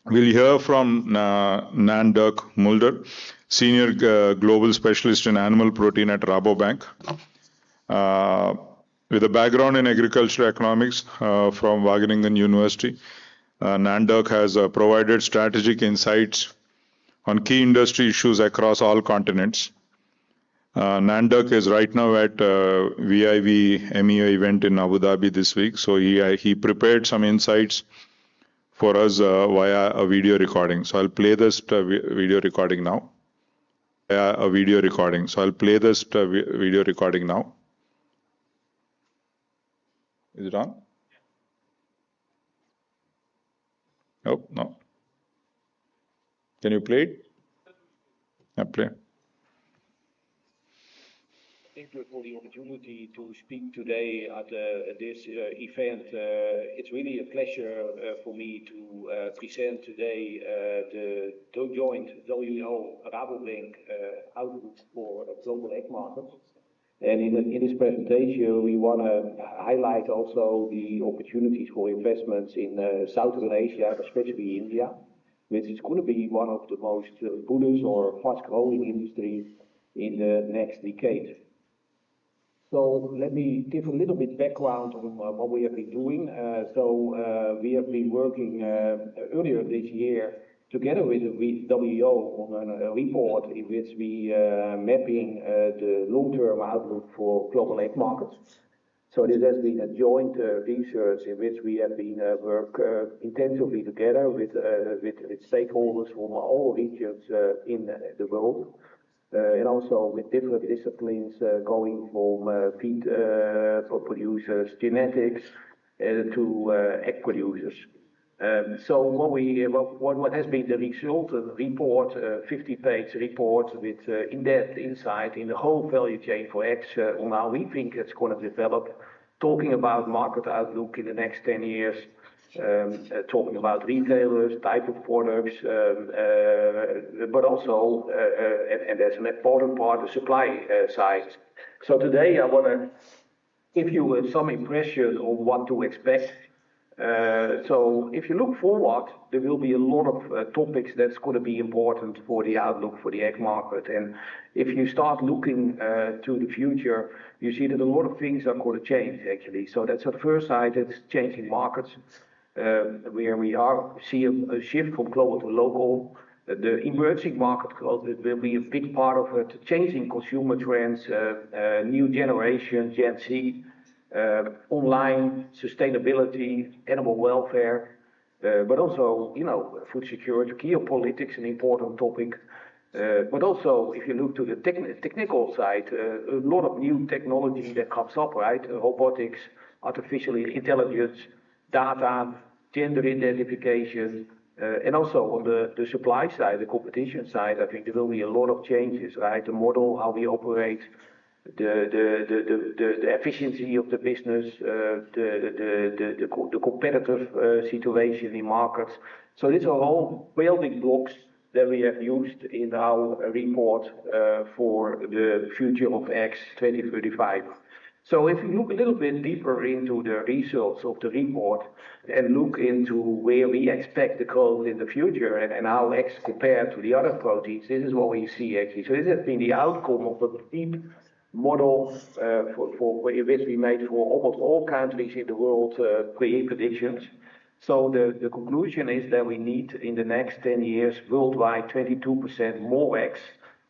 Speaker 2: We'll hear from Nan-Dirk Mulder, Senior Global Specialist in Animal Protein at Rabobank. With a background in agricultural economics from Wageningen University, Nan-Dirk has provided strategic insights on key industry issues across all continents. Nan-Dirk is right now at VIV MEO event in Abu Dhabi this week, so he prepared some insights for us via a video recording. So I'll play this video recording now. Video recording. So I'll play this video recording now. Is it on? Oh, no. Can you play it? Yeah, play.
Speaker 11: Thank you for the opportunity to speak today at this event. It's really a pleasure for me to present today the joint WEO Rabobank outlook for global egg markets. And in this presentation, we want to highlight also the opportunities for investments in Southern Asia, especially India, which is going to be one of the most bullish or fast-growing industries in the next decade. So let me give a little bit background on what we have been doing. We have been working earlier this year together with the WEO on a report in which we mapping the long-term outlook for global egg markets. So this has been a joint research in which we have been work intensively together with stakeholders from all regions in the world. And also with different disciplines going from feed producers, genetics, to egg producers. So what has been the result of the report, 50-page report with in-depth insight in the whole value chain for eggs on how we think it's going to develop, talking about market outlook in the next 10 years, talking about retailers, type of products, but also, and that's an important part, the supply side. So today I want to give you some impression on what to expect. So if you look forward, there will be a lot of topics that's going to be important for the outlook for the egg market. And if you start looking to the future, you see that a lot of things are going to change actually. So that's at first sight, it's changing markets. Where we see a shift from global to local. The emerging market growth will be a big part of it, changing consumer trends, new generation, Gen Z, online, sustainability, animal welfare, but also, food security, geopolitics, an important topic. But also, if you look to the technical side, a lot of new technology that comes up, right? Robotics, artificial intelligence, data, gender identification, and also on the supply side, the competition side, I think there will be a lot of changes, right? The model, how we operate, the efficiency of the business, the competitive situation in markets. So these are all building blocks that we have used in our report for the future of eggs 2035. So if you look a little bit deeper into the results of the report and look into where we expect the growth in the future and how eggs compare to the other proteins, this is what we see actually. So this has been the outcome of a deep model for which we made for almost all countries in the world create predictions. So the conclusion is that we need in the next 10 years worldwide 22% more eggs,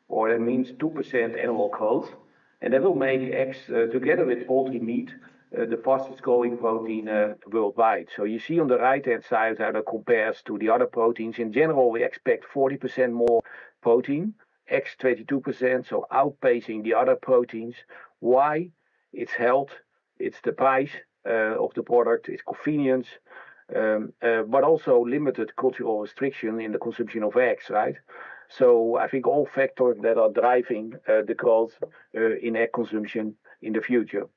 Speaker 11: or that means 2% animal growth. And that will make eggs, together with poultry meat, the fastest growing protein worldwide. So you see on the right-hand side how that compares to the other proteins. In general, we expect 40% more protein, eggs 22%, so outpacing the other proteins. Why? It's health, it's the price of the product, it's convenience, but also limited cultural restriction in the consumption of eggs, right? So I think all factors that are driving the growth in egg consumption in the future.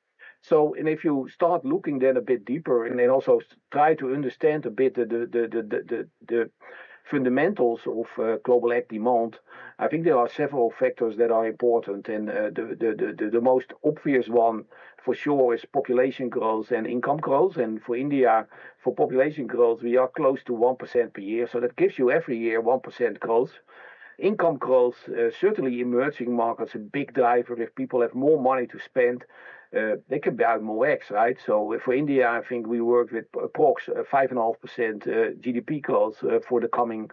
Speaker 11: So, and if you start looking then a bit deeper and then also try to understand a bit the fundamentals of global egg demand, I think there are several factors that are important, and the most obvious one for sure is population growth and income growth. And for India, for population growth, we are close to 1% per year, so that gives you every year 1% growth. Income growth, certainly emerging markets, a big driver. If people have more money to spend, they can buy more eggs, right? So for India, I think we work with approx 5.5% GDP growth for the coming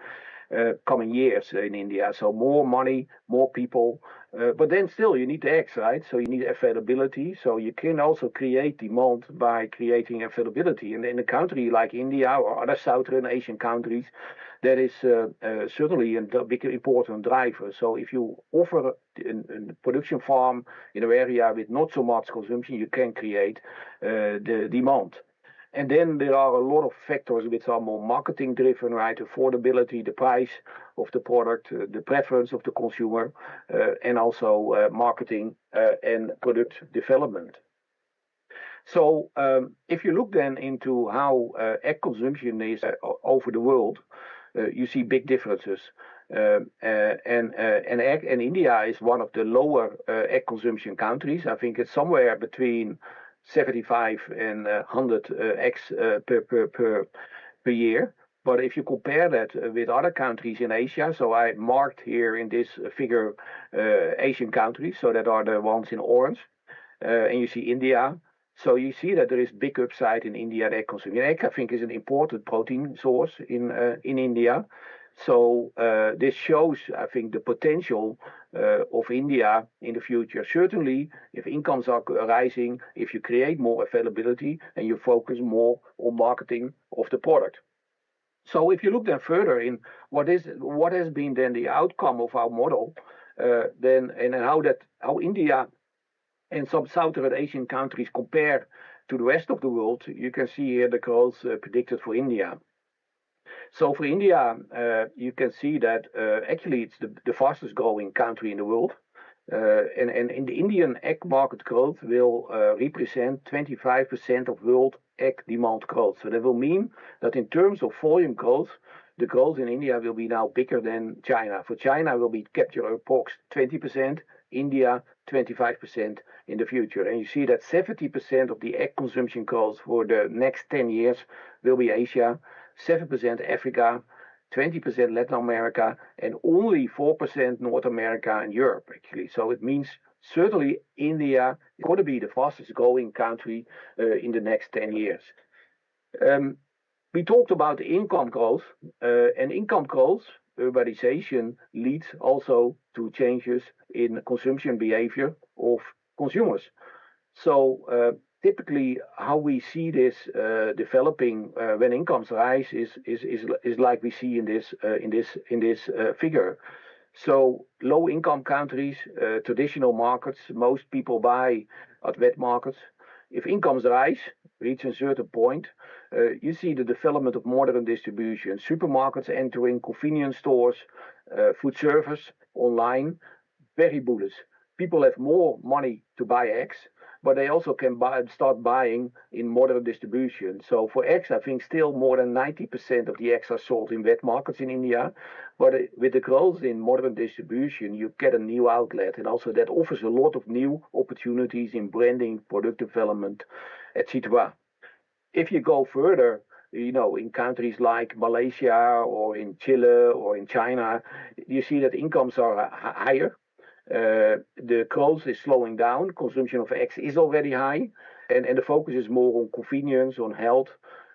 Speaker 11: years in India. So more money, more people, but then still you need the eggs, right? So you need availability. So you can also create demand by creating availability. And in a country like India or other Southern Asian countries, that is certainly a big important driver. So if you offer a production farm in an area with not so much consumption, you can create the demand. And then there are a lot of factors which are more marketing driven, right? Affordability, the price of the product, the preference of the consumer, and also marketing and product development. So if you look then into how egg consumption is over the world, you see big differences. And India is one of the lower egg consumption countries. I think it's somewhere between 75 and 100 eggs per year. But if you compare that with other countries in Asia, so I marked here in this figure Asian countries, so that are the ones in orange, and you see India. So you see that there is big upside in India egg consumption. Egg, I think, is an important protein source in India. So this shows, I think, the potential of India in the future. Certainly, if incomes are rising, if you create more availability and you focus more on marketing of the product. So if you look then further in what has been then the outcome of our model, then and how India and some Southern Asian countries compare to the rest of the world, you can see here the growth predicted for India. So for India, you can see that actually it's the fastest growing country in the world. And in the Indian egg market growth will represent 25% of world egg demand growth. So that will mean that in terms of volume growth, the growth in India will be now bigger than China. For China will be captured approx 20%, India 25% in the future. And you see that 70% of the egg consumption growth for the next 10 years will be Asia, 7% Africa, 20% Latin America, and only 4% North America and Europe, actually. So it means certainly India is going to be the fastest growing country in the next 10 years. We talked about income growth, and income growth, urbanization, leads also to changes in consumption behavior of consumers. So typically, how we see this developing when incomes rise is like we see in this figure. So low-income countries, traditional markets, most people buy at wet markets. If incomes rise, reach a certain point, you see the development of modern distribution, supermarkets entering, convenience stores, food service, online, very bullish. People have more money to buy eggs, but they also can start buying in modern distribution. So for eggs, I think still more than 90% of the eggs are sold in wet markets in India. But with the growth in modern distribution, you get a new outlet, and also that offers a lot of new opportunities in branding, product development, etc. If you go further, in countries like Malaysia or in Chile or in China, you see that incomes are higher. The growth is slowing down. Consumption of eggs is already high, and the focus is more on convenience, on health.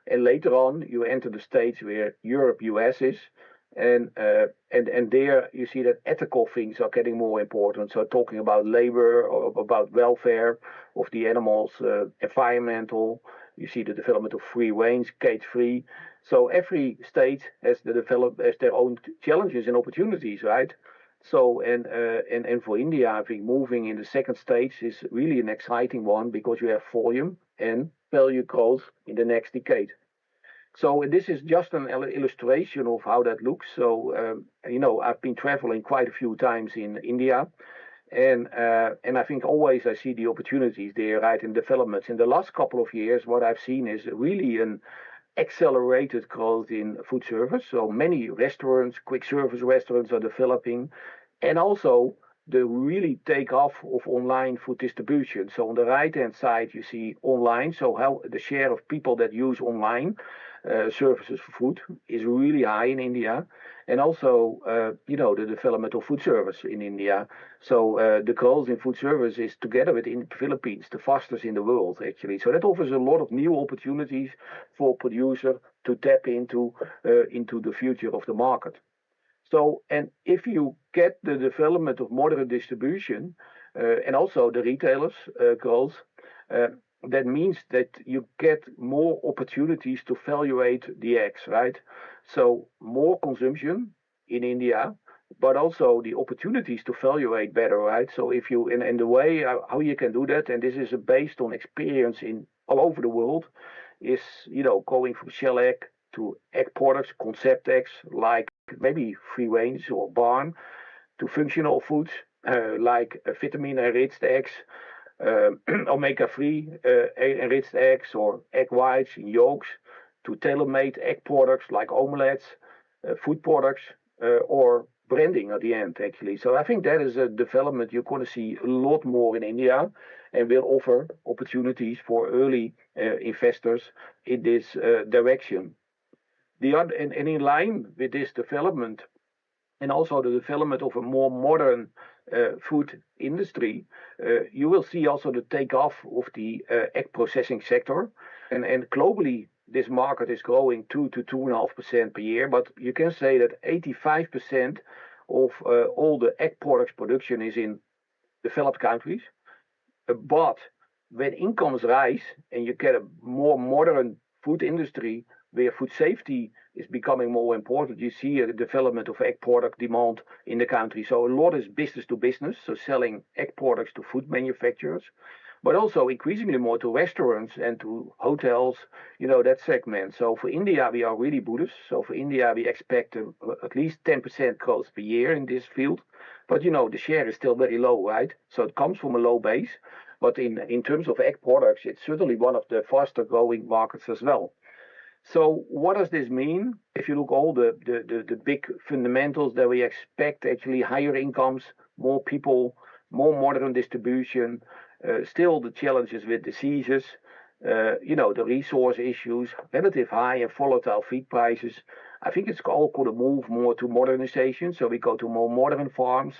Speaker 11: And later on, you enter the states where Europe, US is, and there you see that ethical things are getting more important. So talking about labor, or about welfare of the animals, environmental. You see the development of free range, cage-free. So every state has their own challenges and opportunities, right? So and for India, I think moving in the second stage is really an exciting one because you have volume and value growth in the next decade. So this is just an illustration of how that looks. So I've been traveling quite a few times in India, and I think always I see the opportunities there, right, in developments. In the last couple of years, what I've seen is really accelerated growth in food service. So many restaurants, quick service restaurants are developing, and also the really take off of online food distribution. So on the right hand side, you see online. So how the share of people that use online services for food is really high in India. And also, the development of food service in India. So the growth in food service is, together with in the Philippines, the fastest in the world, actually. So that offers a lot of new opportunities for producer to tap into the future of the market. So, and if you get the development of modern distribution and also the retailers growth, that means that you get more opportunities to evaluate the eggs, right? So more consumption in India, but also the opportunities to evaluate better, right? So if you, in the way how you can do that, and this is based on experience in all over the world, is, going from shell egg to egg products, concept eggs, like maybe free range or barn, to functional foods, like vitamin-enriched eggs, omega-3 enriched eggs or egg whites and yolks, to tailor-made egg products like omelets, food products, or branding at the end, actually. So I think that is a development you're going to see a lot more in India, and will offer opportunities for early investors in this direction. And in line with this development, and also the development of a more modern food industry, you will see also the takeoff of the egg processing sector. And globally, this market is growing 2 to 2.5% per year, but you can say that 85% of all the egg products production is in developed countries. But when incomes rise and you get a more modern food industry where food safety is becoming more important, you see a development of egg product demand in the country. So a lot is business to business, so selling egg products to food manufacturers, but also increasingly more to restaurants and to hotels, that segment. So for India, we are really bullish. So for India, we expect at least 10% growth per year in this field. But, the share is still very low, right? So it comes from a low base. But in terms of egg products, it's certainly one of the faster growing markets as well. So what does this mean? If you look all the big fundamentals that we expect, actually higher incomes, more people, more modern distribution, still the challenges with diseases, the resource issues, relative high and volatile feed prices. I think it's all going to move more to modernization. So we go to more modern farms,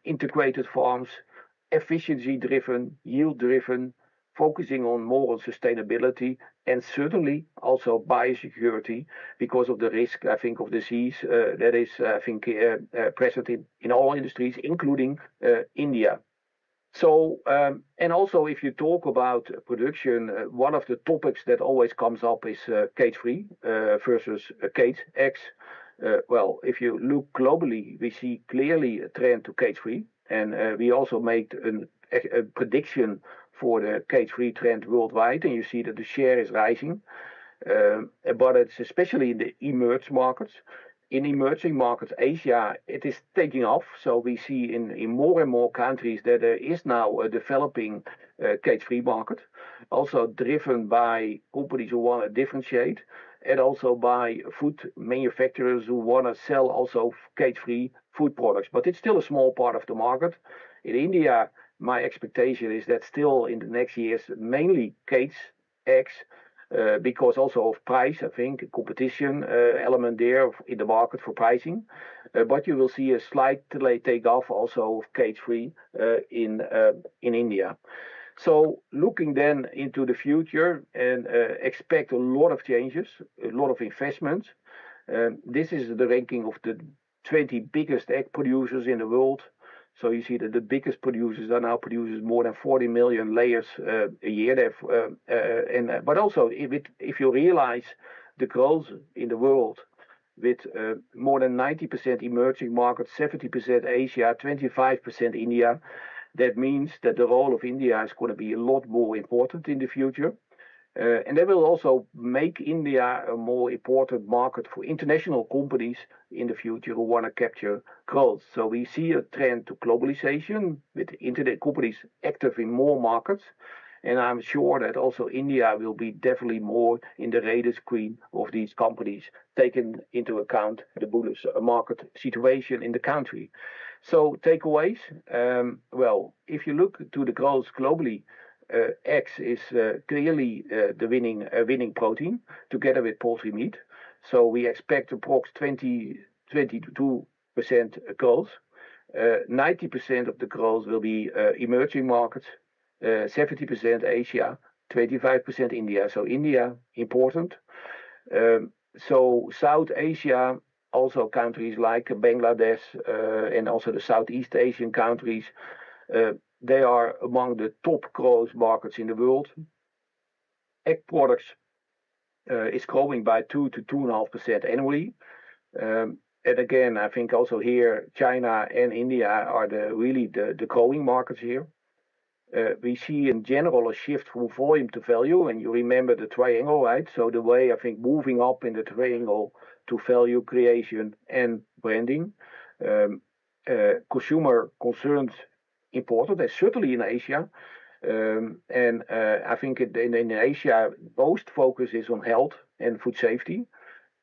Speaker 11: integrated farms, efficiency-driven, yield-driven, focusing on more on sustainability, and certainly also biosecurity because of the risk, I think, of disease that is, I think, present in all industries, including India. So, and also if you talk about production, one of the topics that always comes up is cage-free versus cage eggs. Well, if you look globally, we see clearly a trend to cage-free, and we also made a prediction for the cage-free trend worldwide, and you see that the share is rising, but it's especially in the emerging markets. In emerging markets, Asia, it is taking off. So we see in more and more countries that there is now a developing cage-free market, also driven by companies who want to differentiate, and also by food manufacturers who want to sell also cage-free food products. But it's still a small part of the market. In India, my expectation is that still in the next years, mainly cage eggs, because also of price, I think, competition element there in the market for pricing. But you will see a slight takeoff also of cage-free in India. So looking then into the future and expect a lot of changes, a lot of investments. This is the ranking of the 20 biggest egg producers in the world. So you see that the biggest producers are now producing more than 40 million layers a year. But also, if you realize the growth in the world with more than 90% emerging markets, 70% Asia, 25% India, that means that the role of India is going to be a lot more important in the future. And that will also make India a more important market for international companies in the future who want to capture growth. So we see a trend to globalization with internet companies active in more markets. And I'm sure that also India will be definitely more in the radar screen of these companies, taking into account the bullish market situation in the country. So takeaways, well, if you look to the growth globally, eggs is clearly the winning protein together with poultry meat. So we expect approximately 22% growth. 90% of the growth will be emerging markets, 70% Asia, 25% India. So India, important. So South Asia, also countries like Bangladesh and also the Southeast Asian countries, they are among the top growth markets in the world. Egg products is growing by 2 to 2.5% annually. And again, I think also here, China and India are really the growing markets here. We see in general a shift from volume to value, and you remember the triangle, right? So the way I think moving up in the triangle to value creation and branding. Consumer concerns important, and certainly in Asia. And I think in Asia, most focus is on health and food safety.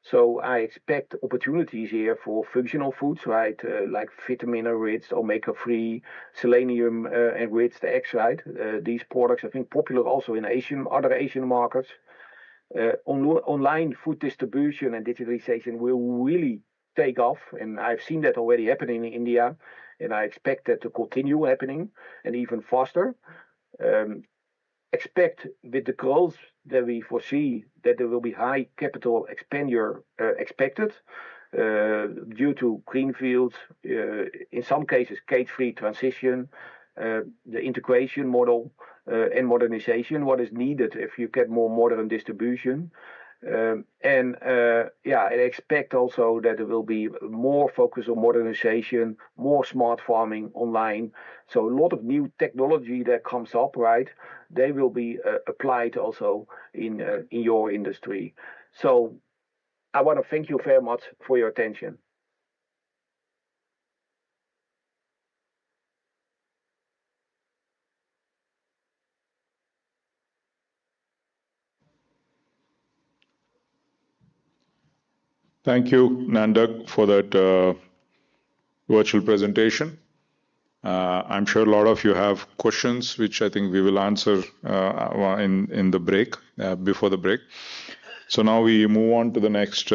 Speaker 11: So I expect opportunities here for functional foods, right? Like vitamin-enriched, omega-3, selenium enriched eggs, right? These products, I think, popular also in other Asian markets. Online food distribution and digitalization will really take off, and I've seen that already happening in India, and I expect that to continue happening and even faster. Expect with the growth that we foresee that there will be high capital expenditure expected due to greenfields, in some cases cage-free transition, the integration model and modernization, what is needed if you get more modern distribution. I expect also that there will be more focus on modernization, more smart farming online. So a lot of new technology that comes up, right? They will be applied also in your industry. So I want to thank you very much for your attention.
Speaker 2: Thank you, Nan-Dirk, for that virtual presentation. I'm sure a lot of you have questions, which I think we will answer in the break, before the break. So now we move on to the next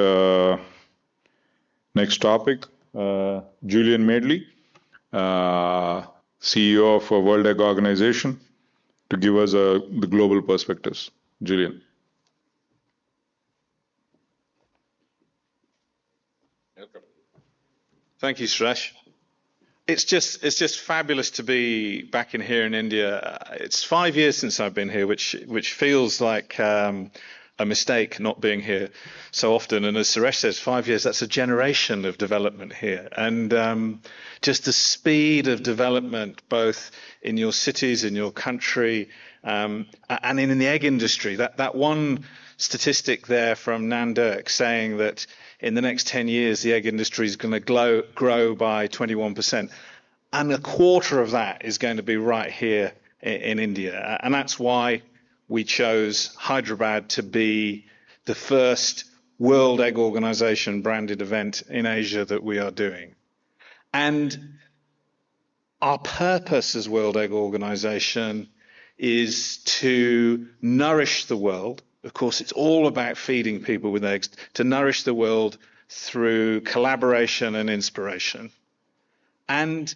Speaker 2: topic. Julian Madeley, CEO of World Egg Organization, to give us the global perspectives. Julian.
Speaker 3: Thank you, Suresh. It's just fabulous to be back in here in India. It's 5 years since I've been here, which feels like a mistake not being here so often. And as Suresh says, 5 years, that's a generation of development here. And just the speed of development, both in your cities, in your country, and in the egg industry. That one statistic there from Nan-Dirk saying that in the next 10 years, the egg industry is going to grow by 21%. And a quarter of that is going to be right here in India. And that's why we chose Hyderabad to be the first World Egg Organization branded event in Asia that we are doing. And our purpose as World Egg Organization is to nourish the world. Of course, it's all about feeding people with eggs, to nourish the world through collaboration and inspiration. And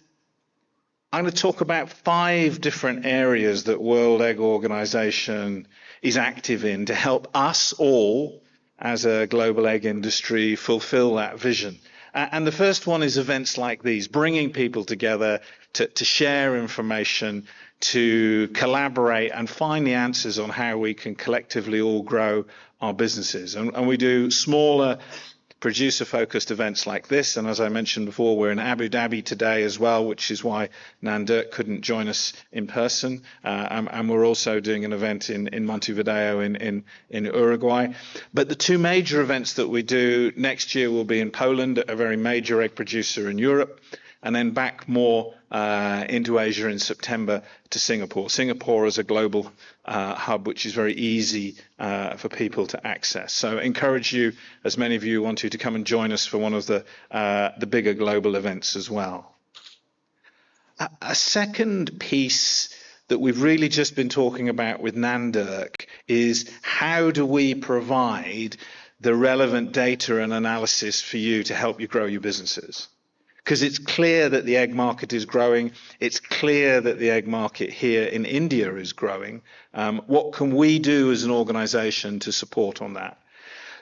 Speaker 3: I'm going to talk about 5 different areas that World Egg Organization is active in to help us all, as a global egg industry, fulfill that vision. And the first one is events like these, bringing people together to share information, to collaborate and find the answers on how we can collectively all grow our businesses. And we do smaller producer-focused events like this. And as I mentioned before, we're in Abu Dhabi today as well, which is why Nan-Dirk couldn't join us in person. And we're also doing an event in Montevideo in Uruguay. But the 2 major events that we do next year will be in Poland, a very major egg producer in Europe. and then back more into Asia in September to Singapore. Singapore is a global hub, which is very easy for people to access. So I encourage you, as many of you want to come and join us for one of the bigger global events as well. A second piece that we've really just been talking about with Nan-Dirk is how do we provide the relevant data and analysis for you to help you grow your businesses? Because it's clear that the egg market is growing. It's clear that the egg market here in India is growing. What can we do as an organization to support on that?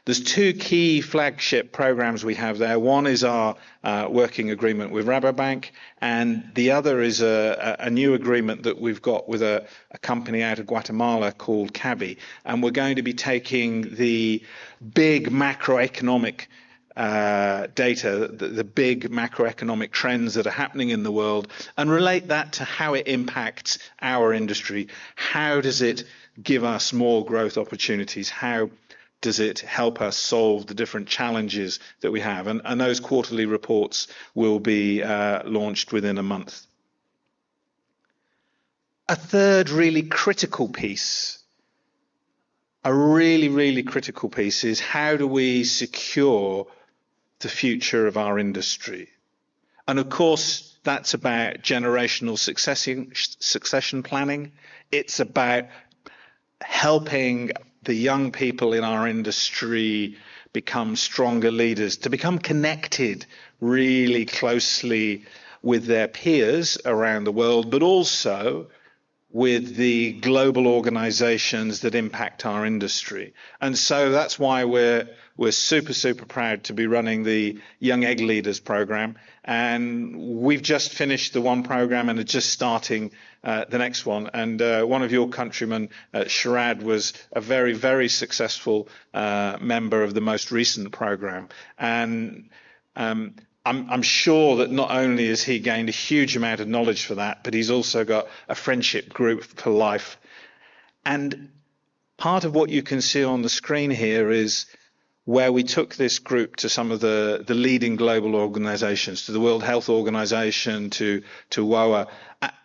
Speaker 3: There's two key flagship programs we have there. One is our working agreement with Rabobank, and the other is a new agreement that we've got with a company out of Guatemala called CABI. And we're going to be taking the big macroeconomic data, the big macroeconomic trends that are happening in the world, and relate that to how it impacts our industry. How does it give us more growth opportunities? How does it help us solve the different challenges that we have? And those quarterly reports will be launched within a month. A third really critical piece, a really critical piece, is how do we secure the future of our industry? And of course, that's about generational succession planning. It's about helping the young people in our industry become stronger leaders, to become connected really closely with their peers around the world, but also with the global organizations that impact our industry. And so that's why we're super proud to be running the Young Egg Leaders program. And we've just finished the one program and are just starting the next one. And one of your countrymen, Sharad, was a very successful member of the most recent program. And I'm sure that not only has he gained a huge amount of knowledge for that, but he's also got a friendship group for life. And part of what you can see on the screen here is where we took this group to some of the leading global organizations, to the World Health Organization, to WEO.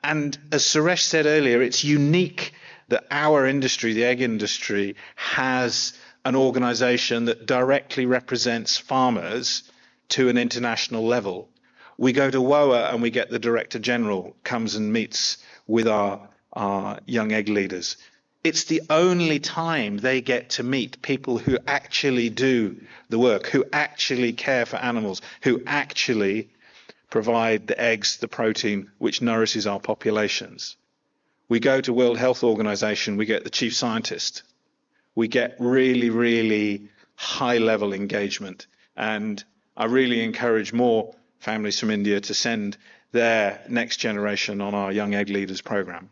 Speaker 3: And as Suresh said earlier, it's unique that our industry, the egg industry, has an organization that directly represents farmers to an international level. We go to WEO and we get the Director General comes and meets with our young egg leaders. It's the only time they get to meet people who actually do the work, who actually care for animals, who actually provide the eggs, the protein, which nourishes our populations. We go to World Health Organization, we get the chief scientist. We get really high-level engagement. And I really encourage more families from India to send their next generation on our Young Egg Leaders program.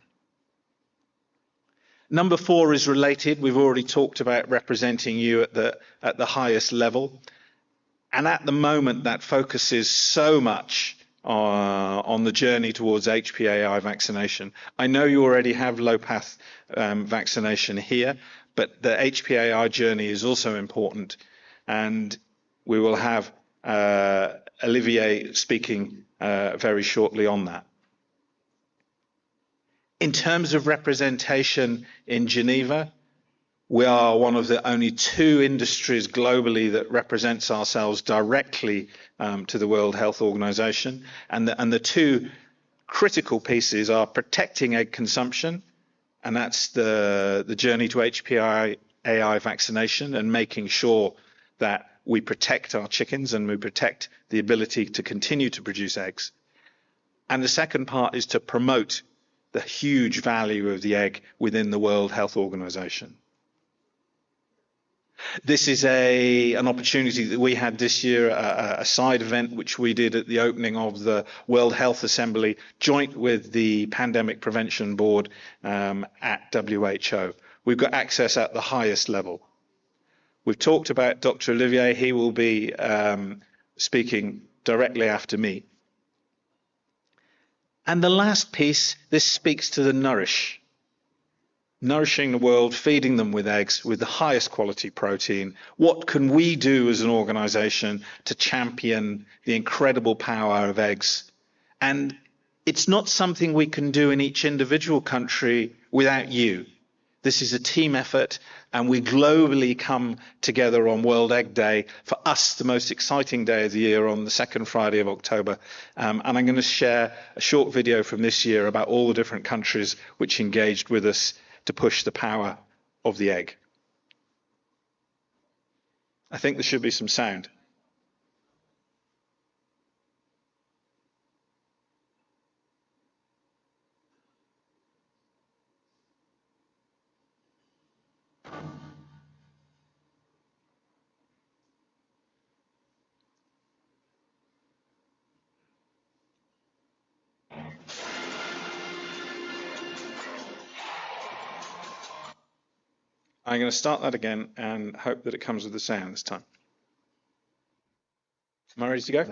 Speaker 3: Number 4 is related. We've already talked about representing you at the highest level. And at the moment, that focuses so much on the journey towards HPAI vaccination. I know you already have low-path vaccination here, but the HPAI journey is also important. And we will have Olivier speaking very shortly on that. In terms of representation in Geneva, we are one of the only 2 industries globally that represents ourselves directly to the World Health Organization. And the 2 critical pieces are protecting egg consumption, and that's the journey to HPAI vaccination and making sure that we protect our chickens and we protect the ability to continue to produce eggs. And the second part is to promote the huge value of the egg within the World Health Organization. This is an opportunity that we had this year, a side event which we did at the opening of the World Health Assembly, joint with the Pandemic Prevention Board at WHO. We've got access at the highest level. We've talked about Dr. Olivier. He will be speaking directly after me. And the last piece, this speaks to the nourishing the world, feeding them with eggs, with the highest quality protein. What can we do as an organization to champion the incredible power of eggs And it's not something we can do in each individual country without you. This is a team effort, and we globally come together on World Egg Day, for us the most exciting day of the year, on the second Friday of October. And I'm going to share a short video from this year about all the different countries which engaged with us to push the power of the egg. I think there should be some sound. I'm going to start that again and hope that it comes with the sound this time. Am I ready to go?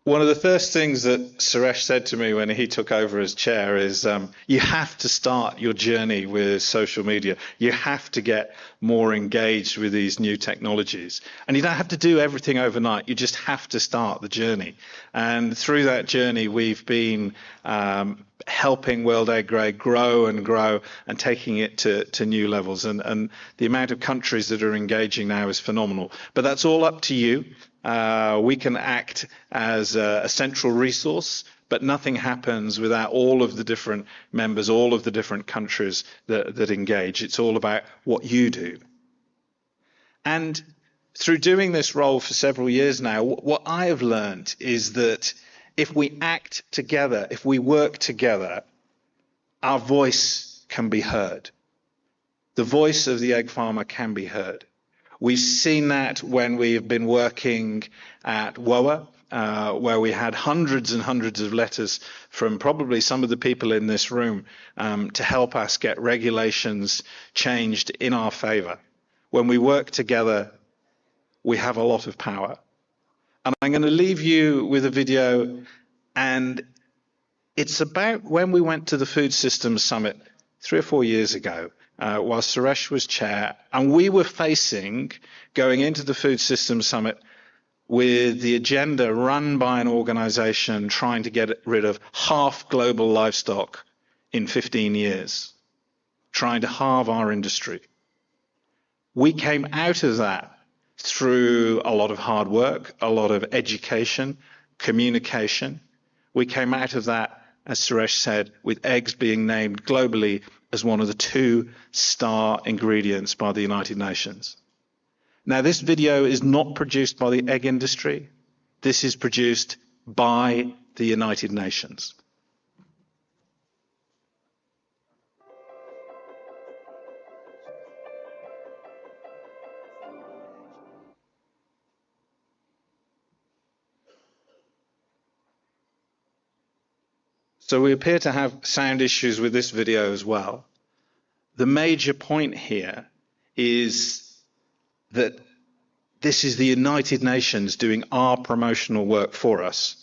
Speaker 3: One of the first things that Suresh said to me when he took over as chair is you have to start your journey with social media. You have to get more engaged with these new technologies. And you don't have to do everything overnight. You just have to start the journey. And through that journey, we've been helping World Egg Day grow and grow and taking it to new levels. And the amount of countries that are engaging now is phenomenal. But that's all up to you. We can act as a central resource, but nothing happens without all of the different members, all of the different countries that engage. It's all about what you do. And through doing this role for several years now, what I have learned is that if we act together, if we work together, our voice can be heard. The voice of the egg farmer can be heard. We've seen that when we've been working at WEO, where we had hundreds and hundreds of letters from probably some of the people in this room to help us get regulations changed in our favor. When we work together, we have a lot of power. And I'm going to leave you with a video, and it's about when we went to the Food Systems Summit 3 or 4 years ago. While Suresh was chair, and we were facing going into the Food Systems Summit with the agenda run by an organization trying to get rid of half global livestock in 15 years, trying to halve our industry. We came out of that through a lot of hard work, a lot of education, communication. We came out of that, as Suresh said, with eggs being named globally as one of the 2 star ingredients by the United Nations. Now, this video is not produced by the egg industry. This is produced by the United Nations. So we appear to have sound issues with this video as well. The major point here is that this is the United Nations doing our promotional work for us.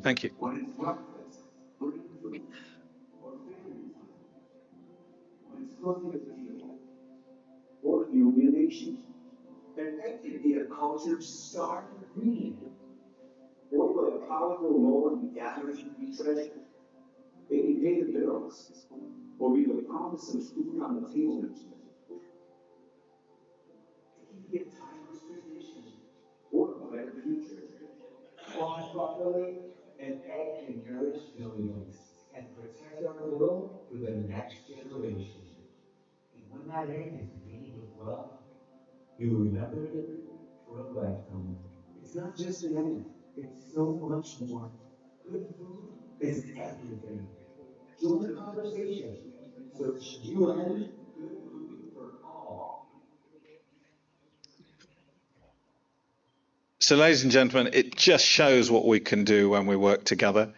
Speaker 3: Thank you.
Speaker 11: Over a powerful law in gathering treasure. They pay the bills, or we the promises to on the table.
Speaker 12: be a timeless tradition or a better future. Farmed properly, an egg can nourish millions and protect our world for the next generation. And when that egg is made with love, you remember it for a lifetime. It's not just an egg, it's so much more. Good food is everything. Join the conversation. Search UN Good Food for All.
Speaker 3: So, ladies and gentlemen, it just shows what we can do when we work together.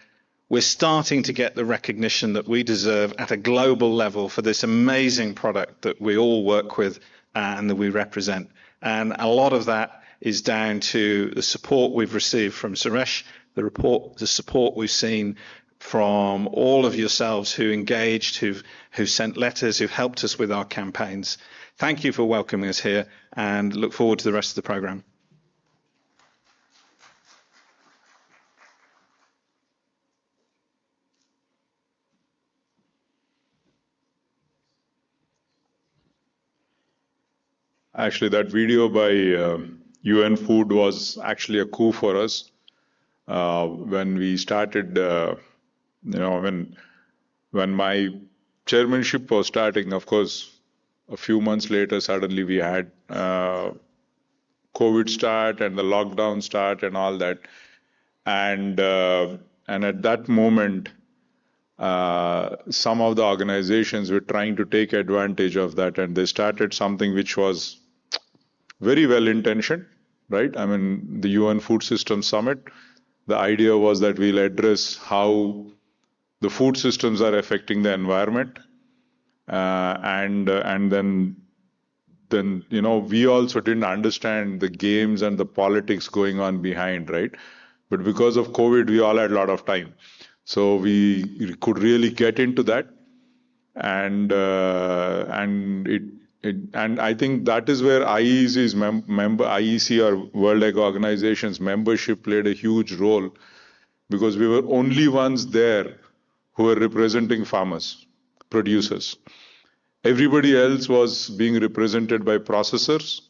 Speaker 3: We're starting to get the recognition that we deserve at a global level for this amazing product that we all work with and that we represent. And a lot of that is down to the support we've received from Suresh, the support we've seen from all of yourselves who engaged, who've sent letters, who've helped us with our campaigns. Thank you for welcoming us here and look forward to the rest of the programme.
Speaker 2: Actually, that video by UN Food was actually a coup for us. When we started, when my chairmanship was starting, of course, a few months later, suddenly we had COVID start and the lockdown start and all that. And at that moment, some of the organizations were trying to take advantage of that, and they started something which was very well intentioned, right? I mean, the UN Food System Summit, the idea was that we'll address how the food systems are affecting the environment, and then we also didn't understand the games and the politics going on behind, right? But because of COVID, we all had a lot of time, so we could really get into that, and I think that is where IEC's IEC or World Egg Organization's membership played a huge role, because we were only ones there who were representing farmers, producers. Everybody else was being represented by processors.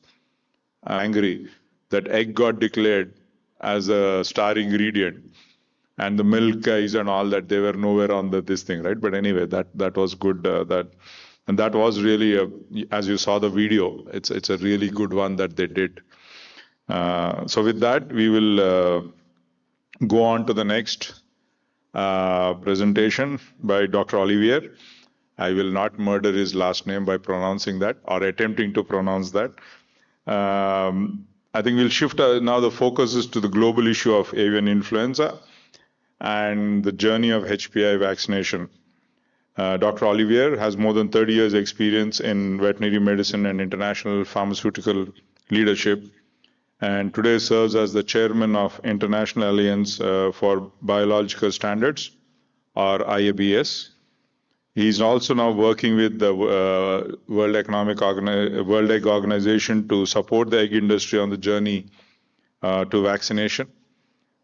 Speaker 2: Angry that egg got declared as a star ingredient, and the milk guys and all that, they were nowhere on this thing, right? But anyway, that was good. And that was really, as you saw the video, it's a really good one that they did. So with that, we will go on to the next presentation by Dr. Olivier. I will not murder his last name by pronouncing that or attempting to pronounce that. I think we'll shift now. The focus is to the global issue of avian influenza and the journey of HPAI vaccination. Dr. Olivier has more than 30 years experience in veterinary medicine and international pharmaceutical leadership, and today serves as the chairman of International Alliance for Biological Standards, or IABS. He's also now working with the World Egg Organization to support the egg industry on the journey to vaccination.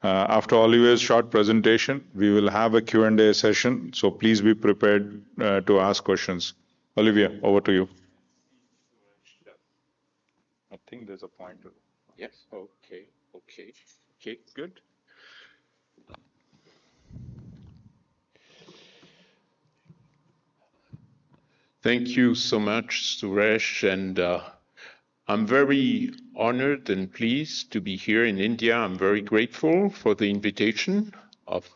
Speaker 2: After Olivier's short presentation, we will have a Q&A session, so please be prepared to ask questions. Olivier, over to you. I think there's a pointer.
Speaker 5: Yes, okay, good. Thank you so much, Suresh, and I'm very honored and pleased to be here in India. I'm very grateful for the invitation of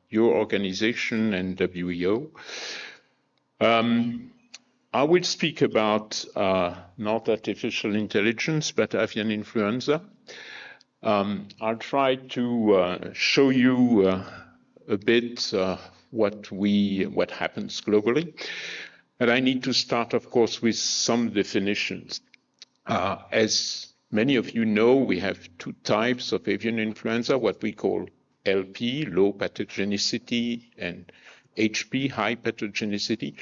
Speaker 5: your organization and WEO. I will speak about not artificial intelligence, but avian influenza. I'll try to show you a bit what happens globally. And I need to start, of course, with some definitions. As many of you know, we have two types of avian influenza, what we call LP, low pathogenicity, and HP, high pathogenicity.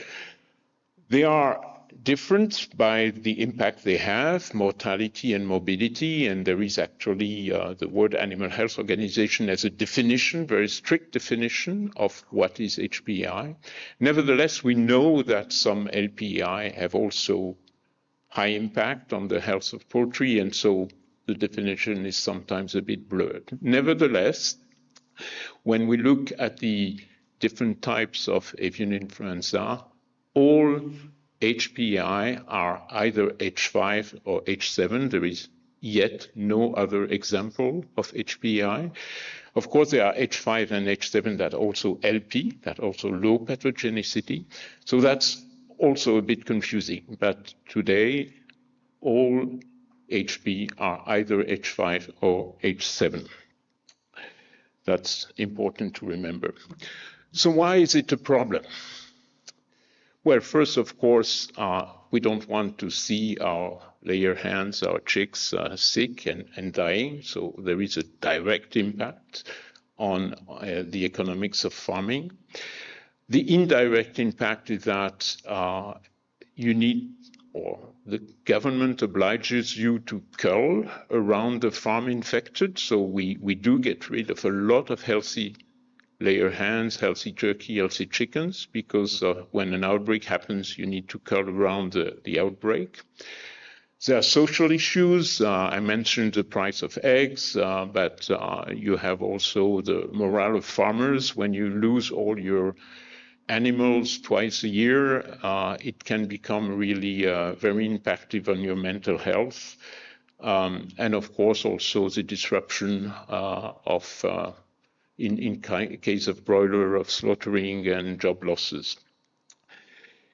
Speaker 5: They are different by the impact they have, mortality and morbidity, and there is actually the World Animal Health Organization has a definition, very strict definition of what is HPAI. Nevertheless, we know that some LPAI have also high impact on the health of poultry, and so the definition is sometimes a bit blurred. Nevertheless, when we look at the different types of avian influenza, all HPAI are either H5 or H7. There is yet no other example of HPAI. Of course, there are H5 and H7 that also LP, that also low pathogenicity. So that's also a bit confusing. But today, all HP are either H5 or H7. That's important to remember. So why is it a problem? Well, first, of course, we don't want to see our layer hens, our chicks, sick and dying. So there is a direct impact on the economics of farming. The indirect impact is that you need, or the government obliges you to cull around the farm infected. So we do get rid of a lot of healthy layer hens, healthy turkey, healthy chickens, because when an outbreak happens, you need to cull around the outbreak. There are social issues. I mentioned the price of eggs, but you have also the morale of farmers. When you lose all your animals twice a year, it can become really very impactful on your mental health. And of course, also the disruption in case of broiler, of slaughtering and job losses.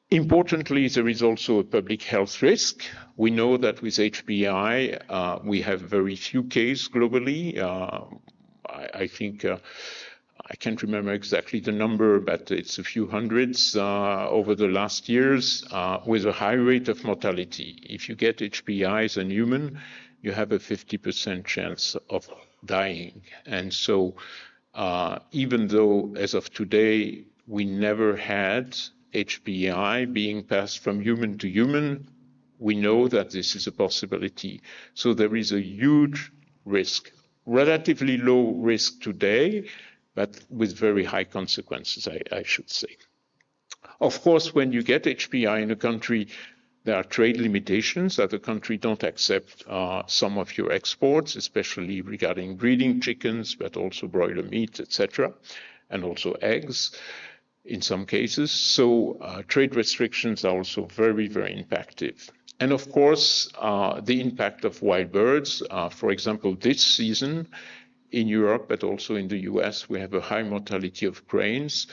Speaker 5: Importantly, there is also a public health risk. We know that with HPAI, we have very few cases globally. I think, I can't remember exactly the number, but it's a few hundreds over the last years with a high rate of mortality. If you get HPAI as a human, you have a 50% chance of dying. And so even though as of today, we never had HPAI being passed from human to human, we know that this is a possibility. So there is a huge risk, relatively low risk today, but with very high consequences, I should say. Of course, when you get HPAI in a country, there are trade limitations that the country don't accept some of your exports, especially regarding breeding chickens, but also broiler meat, etc., and also eggs in some cases. So trade restrictions are also very, very impactful. And of course, the impact of wild birds. For example, this season in Europe, but also in the US, we have a high mortality of cranes.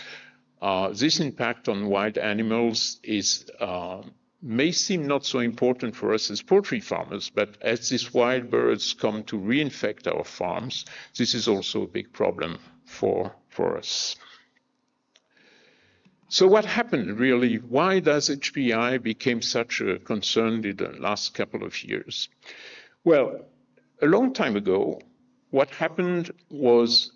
Speaker 5: This impact on wild animals is may seem not so important for us as poultry farmers, but as these wild birds come to reinfect our farms, this is also a big problem for us. So what happened really? Why does HPAI become such a concern in the last couple of years? Well, a long time ago, what happened was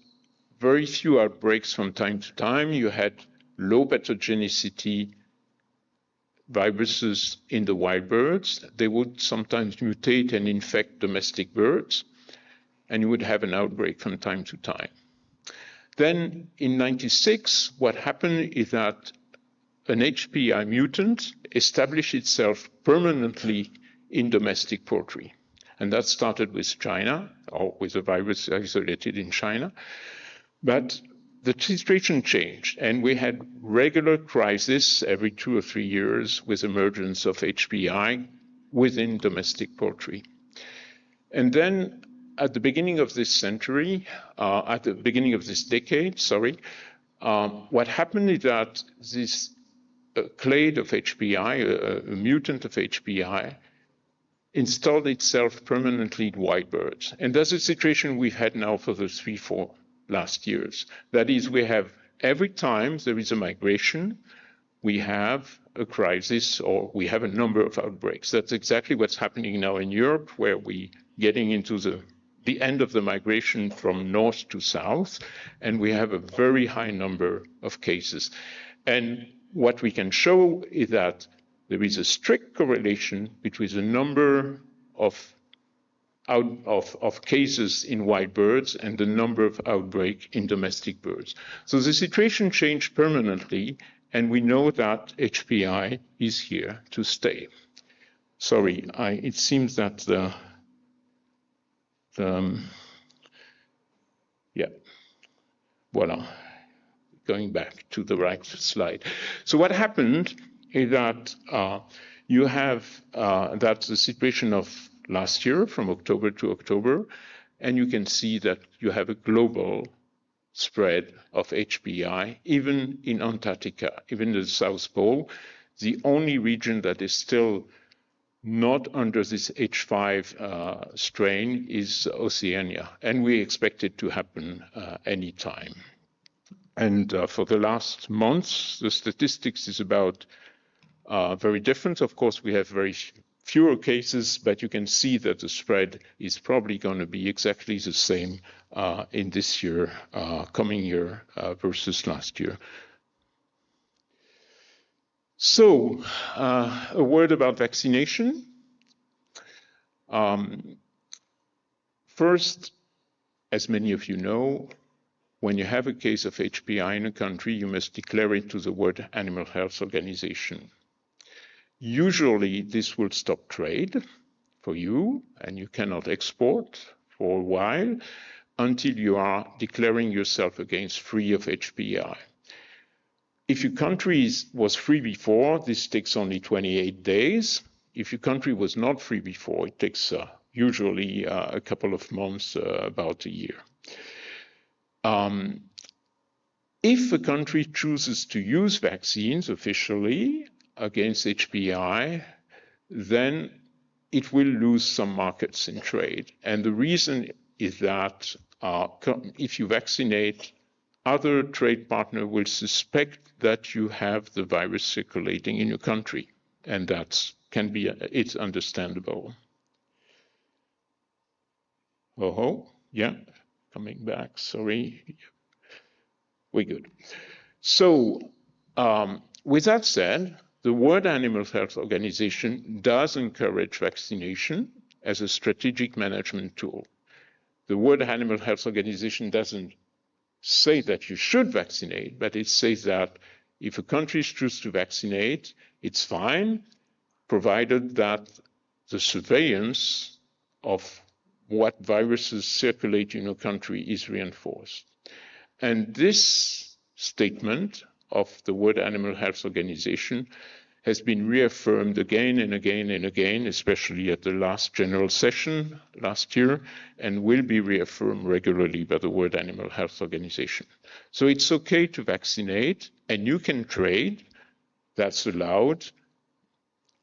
Speaker 5: very few outbreaks from time to time. You had low pathogenicity viruses in the wild birds. They would sometimes mutate and infect domestic birds, and you would have an outbreak from time to time. Then in '96, what happened is that an HPAI mutant established itself permanently in domestic poultry. And that started with China, or with a virus isolated in China. But the situation changed, and we had regular crises every 2 or 3 years with emergence of HPAI within domestic poultry. And then at the beginning of this century, at the beginning of this decade, what happened is that this clade of HPAI, a mutant of HPAI, installed itself permanently in wild birds. And that's a situation we've had now for the 3-4 last years. That is, we have every time there is a migration, we have a crisis or we have a number of outbreaks. That's exactly what's happening now in Europe, where we're getting into the end of the migration from north to south, and we have a very high number of cases. And what we can show is that there is a strict correlation between the number of cases in wild birds and the number of outbreaks in domestic birds. So the situation changed permanently, and we know that HPAI is here to stay. Sorry, it seems that yeah, voila, going back to the right slide. So what happened is that you have that's the situation of last year from October to October, and you can see that you have a global spread of HPAI, even in Antarctica, even the South Pole. The only region that is still not under this H5 strain is Oceania, and we expect it to happen anytime. And for the last months, the statistics is about very different. Of course, we have very fewer cases, but you can see that the spread is probably going to be exactly the same in this year, coming year versus last year. So, a word about vaccination. First, as many of you know, when you have a case of HPAI in a country, you must declare it to the World Animal Health Organization. Usually, this will stop trade for you, and you cannot export for a while until you are declaring yourself against free of HPAI. If your country was free before, this takes only 28 days. If your country was not free before, it takes usually a couple of months, about a year. If a country chooses to use vaccines officially against HPAI, then it will lose some markets in trade. And the reason is that if you vaccinate, other trade partners will suspect that you have the virus circulating in your country, and it's understandable. Oh, yeah, coming back, sorry. We're good. So, with that said, the World Animal Health Organization does encourage vaccination as a strategic management tool. The World Animal Health Organization doesn't say that you should vaccinate, but it says that if a country chooses to vaccinate, it's fine, provided that the surveillance of what viruses circulate in a country is reinforced. And this statement of the World Animal Health Organization has been reaffirmed again and again and again, especially at the last general session last year, and will be reaffirmed regularly by the World Animal Health Organization. So it's okay to vaccinate, and you can trade, that's allowed,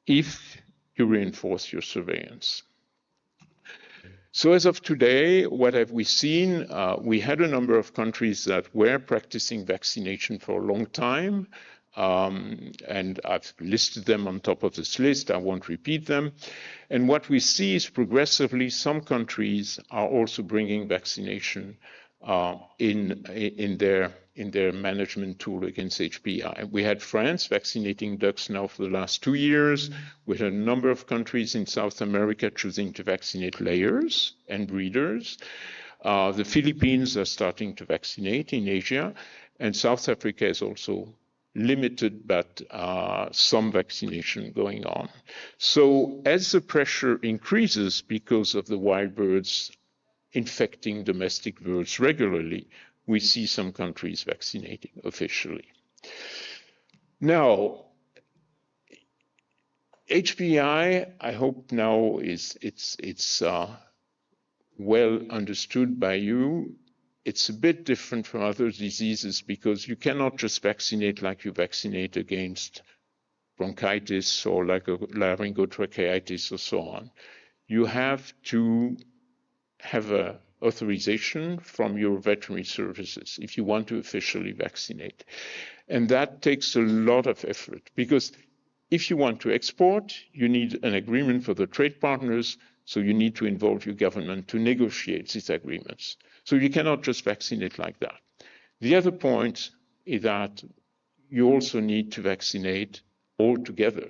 Speaker 5: if you reinforce your surveillance. So as of today, what have we seen? We had a number of countries that were practicing vaccination for a long time, and I've listed them on top of this list. I won't repeat them. And what we see is progressively some countries are also bringing vaccination in their management tool against HPAI. We had France vaccinating ducks now for the last 2 years. We had a number of countries in South America choosing to vaccinate layers and breeders. The Philippines are starting to vaccinate in Asia, and South Africa is also limited, but some vaccination going on. So as the pressure increases because of the wild birds infecting domestic birds regularly, we see some countries vaccinating officially. Now, HPAI, I hope now it's well understood by you. It's a bit different from other diseases because you cannot just vaccinate like you vaccinate against bronchitis or like a laryngotracheitis or so on. You have to have an authorization from your veterinary services if you want to officially vaccinate. And that takes a lot of effort because if you want to export, you need an agreement for the trade partners, so you need to involve your government to negotiate these agreements. So you cannot just vaccinate like that. The other point is that you also need to vaccinate all together,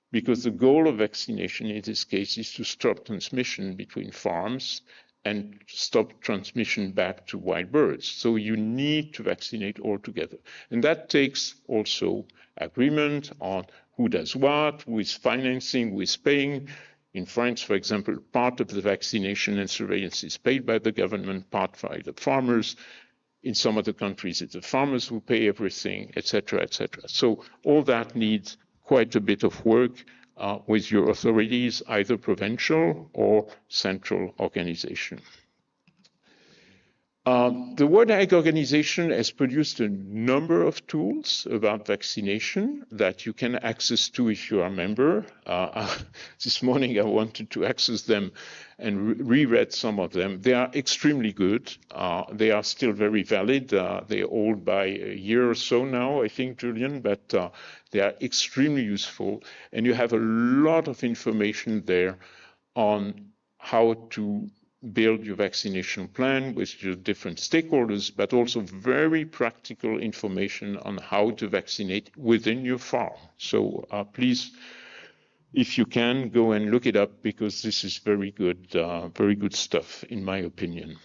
Speaker 5: because the goal of vaccination in this case is to stop transmission between farms and stop transmission back to wild birds. So you need to vaccinate all together. And that takes also agreement on who does what, who is financing, who is paying. In France, for example, part of the vaccination and surveillance is paid by the government, part by the farmers. In some other countries, it's the farmers who pay everything, etc., etc. So all that needs quite a bit of work with your authorities, either provincial or central organization. The World Health Organization has produced a number of tools about vaccination that you can access to if you are a member. This morning I wanted to access them and reread some of them. They are extremely good. They are still very valid. They're old by a year or so now, I think, Julian, but they are extremely useful. And you have a lot of information there on how to build your vaccination plan with your different stakeholders, but also very practical information on how to vaccinate within your farm. So please, if you can, go and look it up, because this is very good stuff, in my opinion.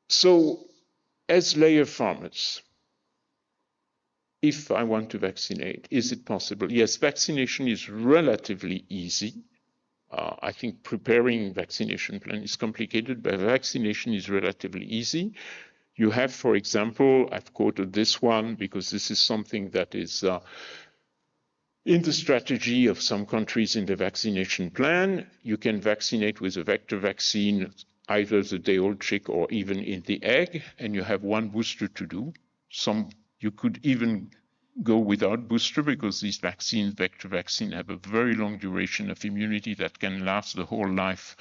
Speaker 5: So as layer farmers, if I want to vaccinate, is it possible? Yes, vaccination is relatively easy. I think preparing vaccination plan is complicated, but vaccination is relatively easy. You have, for example, I've quoted this one because this is something that is in the strategy of some countries in the vaccination plan. You can vaccinate with a vector vaccine, either the day-old chick or even in the egg, and you have one booster to do. You could even go without booster, because these vaccines, vector vaccine, have a very long duration of immunity that can last the whole life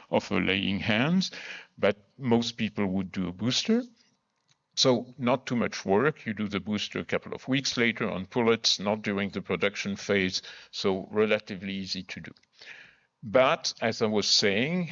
Speaker 5: of a laying hens. But most people would do a booster. So not too much work. You do the booster a couple of weeks later on pullets, not during the production phase. So relatively easy to do. But as I was saying,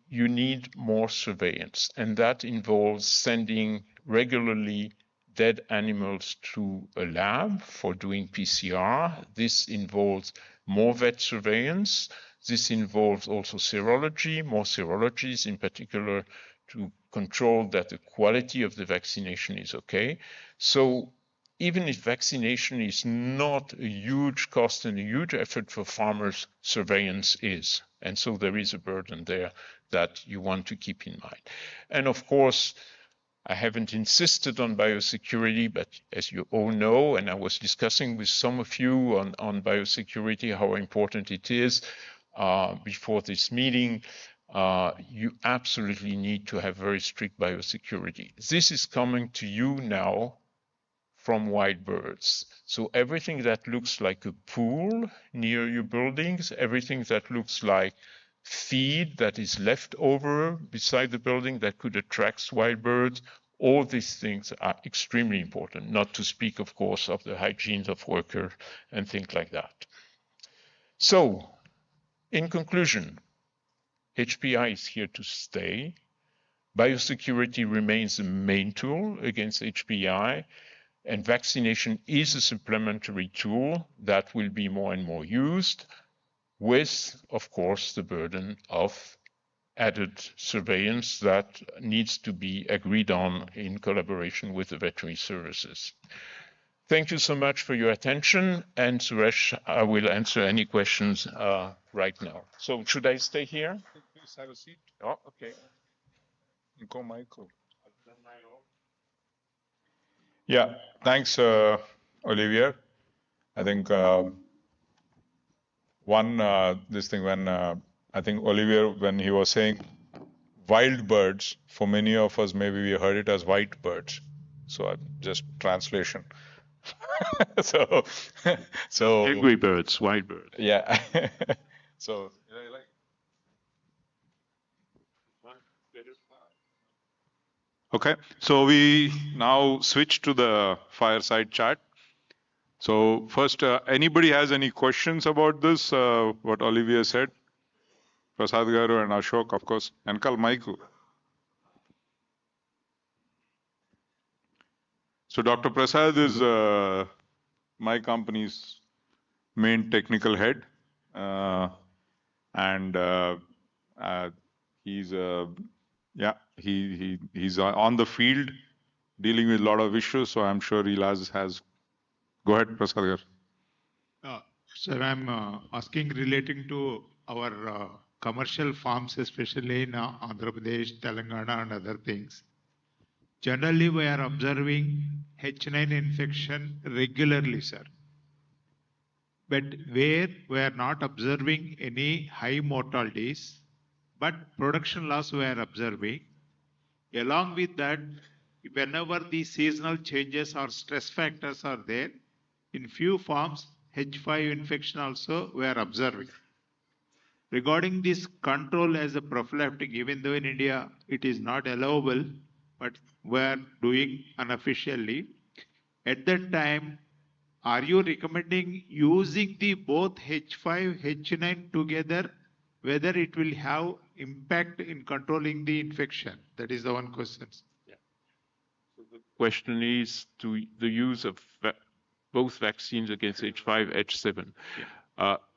Speaker 5: you need more surveillance, and that involves sending regularly dead animals to a lab for doing PCR. This involves more vet surveillance. This involves also serology, more serologies, in particular to control that the quality of the vaccination is okay. So even if vaccination is not a huge cost and a huge effort for farmers, surveillance is. And so there is a burden there that you want to keep in mind. And of course, I haven't insisted on biosecurity, but as you all know, and I was discussing with some of you on biosecurity, how important it is before this meeting, you absolutely need to have very strict biosecurity. This is coming to you now from wild birds. So everything that looks like a pool near your buildings, everything that looks like feed that is left over beside the building that could attract wild birds, all these things are extremely important, not to speak, of course, of the hygiene of workers and things like that. So, in conclusion, HPAI is here to stay. Biosecurity remains the main tool against HPAI, and vaccination is a supplementary tool that will be more and more used, with, of course, the burden of added surveillance that needs to be agreed on in collaboration with the veterinary services. Thank you so much for your attention, and Suresh, I will answer any questions right now. So should I stay here?
Speaker 2: Please have a seat.
Speaker 5: Oh, okay.
Speaker 2: Go, Michael. Yeah, thanks, Olivier. I think I think Olivier, when he was saying wild birds, for many of us, maybe we heard it as white birds. So just translation. so
Speaker 5: Angry birds, wild birds.
Speaker 2: Yeah. So okay, so we now switch to the fireside chat. So first, anybody has any questions about this, what Olivier said? Prasad Garu and Ashok, of course, and Kal Michael. So Dr. Prasad is my company's main technical head, and he's he's on the field dealing with a lot of issues. So I'm sure he has Go ahead, Prasad.
Speaker 13: Sir, I'm asking relating to our commercial farms, especially in Andhra Pradesh, Telangana, and other things. Generally, we are observing H9 infection regularly, sir. But where we are not observing any high mortalities, but production loss we are observing. Along with that, whenever the seasonal changes or stress factors are there, in few farms, H5 infection also we are observing. Regarding this control as a prophylactic, even though in India it is not allowable, but we are doing unofficially. At that time, are you recommending using the both H5, H9 together, whether it will have impact in controlling the infection? That is the one question.
Speaker 5: Yeah. So the question is to the use of both vaccines against H5, H7. Yeah.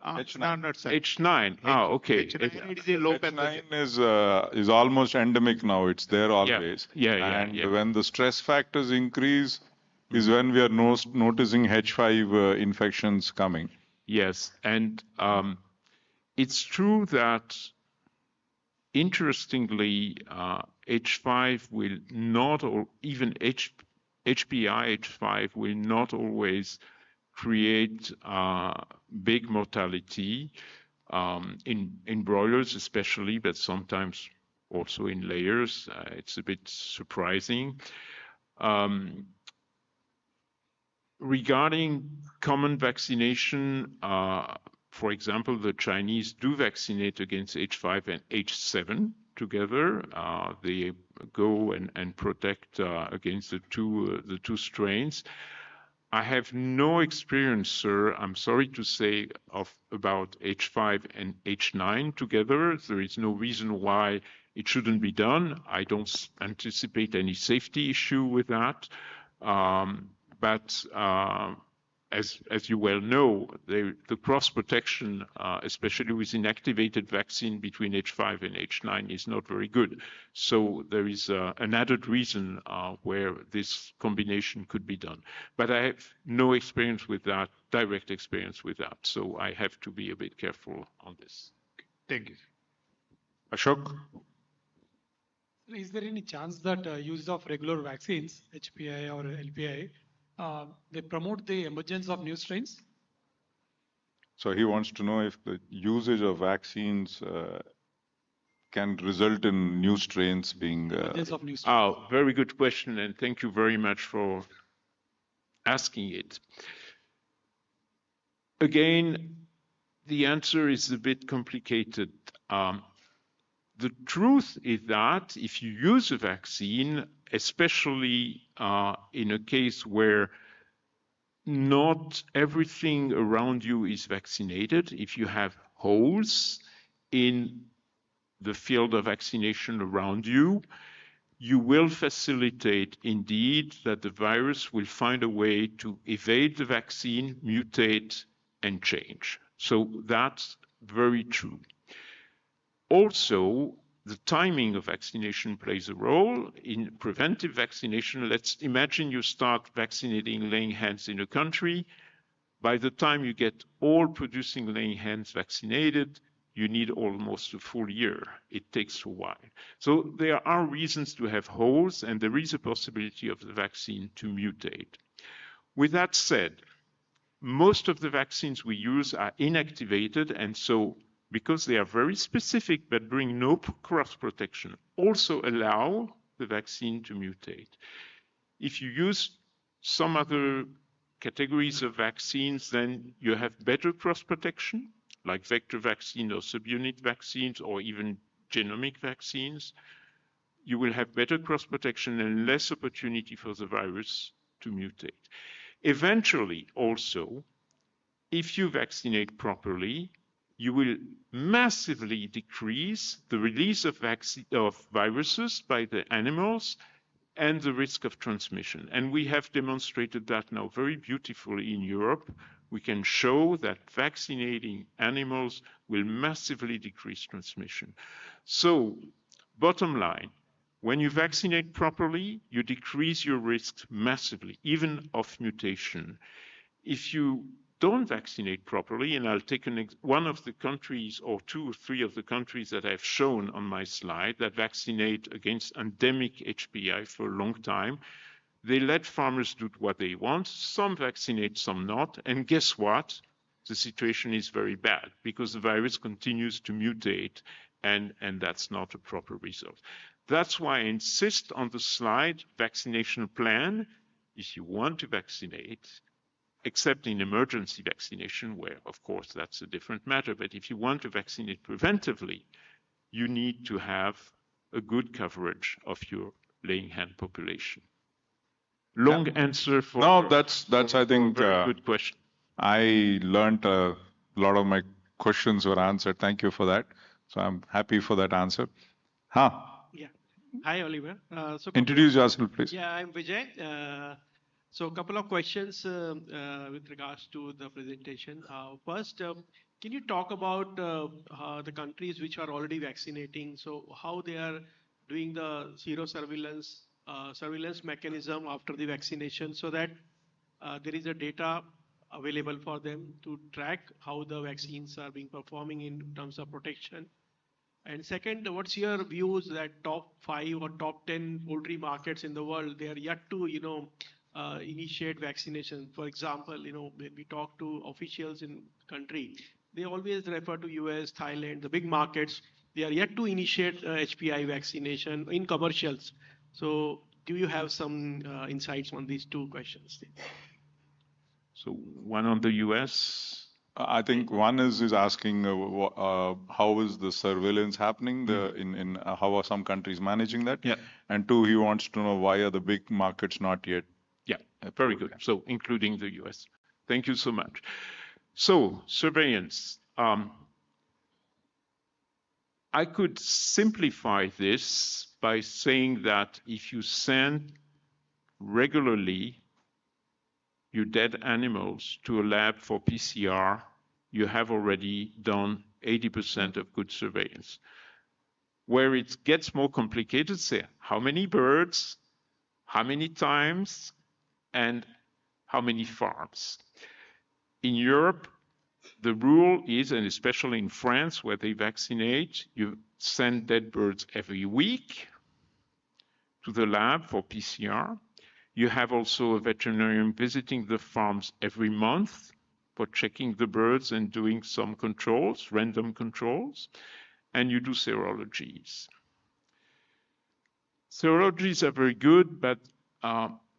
Speaker 5: H9. Okay.
Speaker 2: H9 is almost endemic now. It's there always. And when the stress factors increase, is when we are noticing H5 infections coming.
Speaker 5: Yes, and it's true that, interestingly, H5 will not, or even HPAI H5 will not always create big mortality in broilers especially, but sometimes also in layers. It's a bit surprising. Regarding common vaccination, for example, the Chinese do vaccinate against H5 and H7 together. They go and protect against the two strains. I have no experience, sir, I'm sorry to say, about H5 and H9 together. There is no reason why it shouldn't be done. I don't anticipate any safety issue with that. But as you well know, the cross protection, especially with inactivated vaccine between H5 and H9, is not very good. So there is an added reason where this combination could be done. But I have no experience with that, direct experience with that. So I have to be a bit careful on this.
Speaker 13: Thank you.
Speaker 2: Ashok?
Speaker 14: Is there any chance that use of regular vaccines, HPAI or LPI, they promote the emergence of new strains?
Speaker 2: So he wants to know if the usage of vaccines can result in new strains being...
Speaker 14: Of new strains.
Speaker 5: Oh, very good question, and thank you very much for asking it. Again, the answer is a bit complicated. The truth is that if you use a vaccine, especially in a case where not everything around you is vaccinated, if you have holes in the field of vaccination around you, you will facilitate indeed that the virus will find a way to evade the vaccine, mutate, and change. So that's very true. Also, the timing of vaccination plays a role. In preventive vaccination, let's imagine you start vaccinating laying hens in a country. By the time you get all producing laying hens vaccinated, you need almost a full year. It takes a while. So there are reasons to have holes, and there is a possibility of the vaccine to mutate. With that said, most of the vaccines we use are inactivated, and so because they are very specific but bring no cross protection, also allow the vaccine to mutate. If you use some other categories of vaccines, then you have better cross protection, like vector vaccine or subunit vaccines or even genomic vaccines. You will have better cross protection and less opportunity for the virus to mutate. Eventually, also, if you vaccinate properly, you will massively decrease the release of viruses by the animals and the risk of transmission. And we have demonstrated that now very beautifully in Europe. We can show that vaccinating animals will massively decrease transmission. So, bottom line, when you vaccinate properly, you decrease your risk massively, even of mutation. if you don't vaccinate properly, and I'll take one of the countries or 2 or 3 of the countries that I've shown on my slide that vaccinate against endemic HPAI for a long time, they let farmers do what they want. Some vaccinate, some not. And guess what? The situation is very bad because the virus continues to mutate, and that's not a proper result. That's why I insist on the slide vaccination plan. If you want to vaccinate, except in emergency vaccination, where of course that's a different matter, but if you want to vaccinate preventively, you need to have a good coverage of your laying hen population. Long answer for
Speaker 2: no, that's I think
Speaker 5: very good question.
Speaker 2: I learned a lot of my questions were answered. Thank you for that. So I'm happy for that answer.
Speaker 15: Yeah. Hi, Oliver.
Speaker 2: Introduce yourself, please.
Speaker 15: Yeah, I'm Vijay. So a couple of questions with regards to the presentation. First, can you talk about the countries which are already vaccinating? So how they are doing the zero surveillance mechanism after the vaccination, so that there is a data available for them to track how the vaccines are being performing in terms of protection. And second, what's your views that top 5 or top 10 poultry markets in the world, they are yet to, initiate vaccination? For example, when we talk to officials in country, they always refer to US, Thailand, the big markets. They are yet to initiate HPAI vaccination in commercials. So do you have some insights on these 2 questions?
Speaker 5: So one on the US.
Speaker 2: I think one is asking how is the surveillance happening in how are some countries managing that?
Speaker 5: Yeah.
Speaker 2: And 2, he wants to know why are the big markets not yet?
Speaker 5: Yeah, very good. So including the US. Thank you so much. So surveillance. I could simplify this by saying that if you send regularly your dead animals to a lab for PCR, you have already done 80% of good surveillance. Where it gets more complicated, say how many birds, how many times, and how many farms. In Europe, the rule is, and especially in France where they vaccinate, you send dead birds every week to the lab for PCR. You have also a veterinarian visiting the farms every month for checking the birds and doing some controls, random controls, and you do serologies. Serologies are very good, but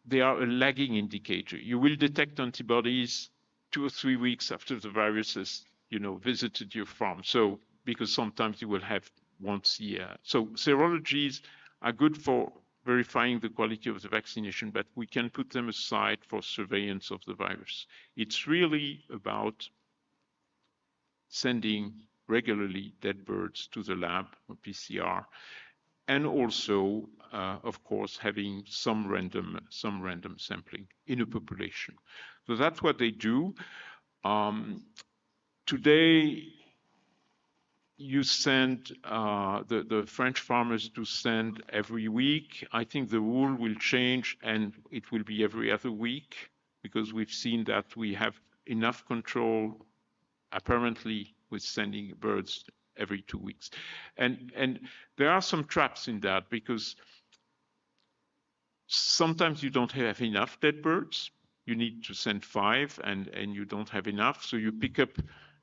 Speaker 5: they are a lagging indicator. You will detect antibodies 2 or 3 weeks after the virus has, visited your farm. So, because sometimes you will have once a year. So serologies are good for verifying the quality of the vaccination, but we can put them aside for surveillance of the virus. It's really about sending regularly dead birds to the lab or PCR, and also, of course, having some random sampling in a population. So that's what they do. Today, you send the French farmers to send every week. I think the rule will change and it will be every other week, because we've seen that we have enough control apparently with sending birds every 2 weeks. And there are some traps in that, because sometimes you don't have enough dead birds. You need to send 5 and you don't have enough. So you pick up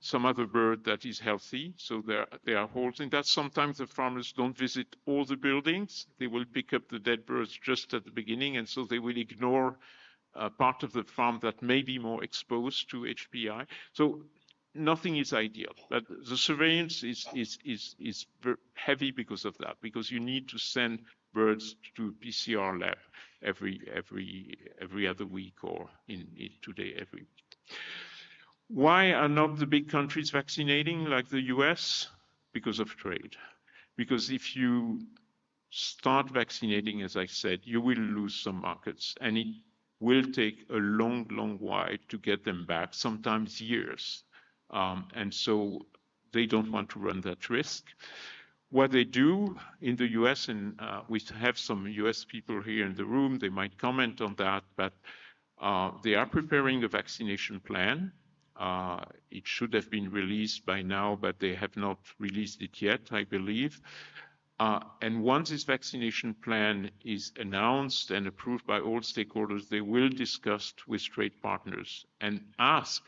Speaker 5: some other bird that is healthy. So there are holes in that. Sometimes the farmers don't visit all the buildings. They will pick up the dead birds just at the beginning. And so they will ignore part of the farm that may be more exposed to HPAI. So nothing is ideal, but the surveillance is very heavy because of that, because you need to send birds to a PCR lab every other week, or today every week. Why are not the big countries vaccinating like the US? Because of trade. Because if you start vaccinating, as I said, you will lose some markets, and it will take a long, long while to get them back, sometimes years. And so they don't want to run that risk. What they do in the US, and we have some US people here in the room, they might comment on that, but They are preparing a vaccination plan. It should have been released by now, but they have not released it yet, I believe. And once this vaccination plan is announced and approved by all stakeholders, they will discuss with trade partners and ask,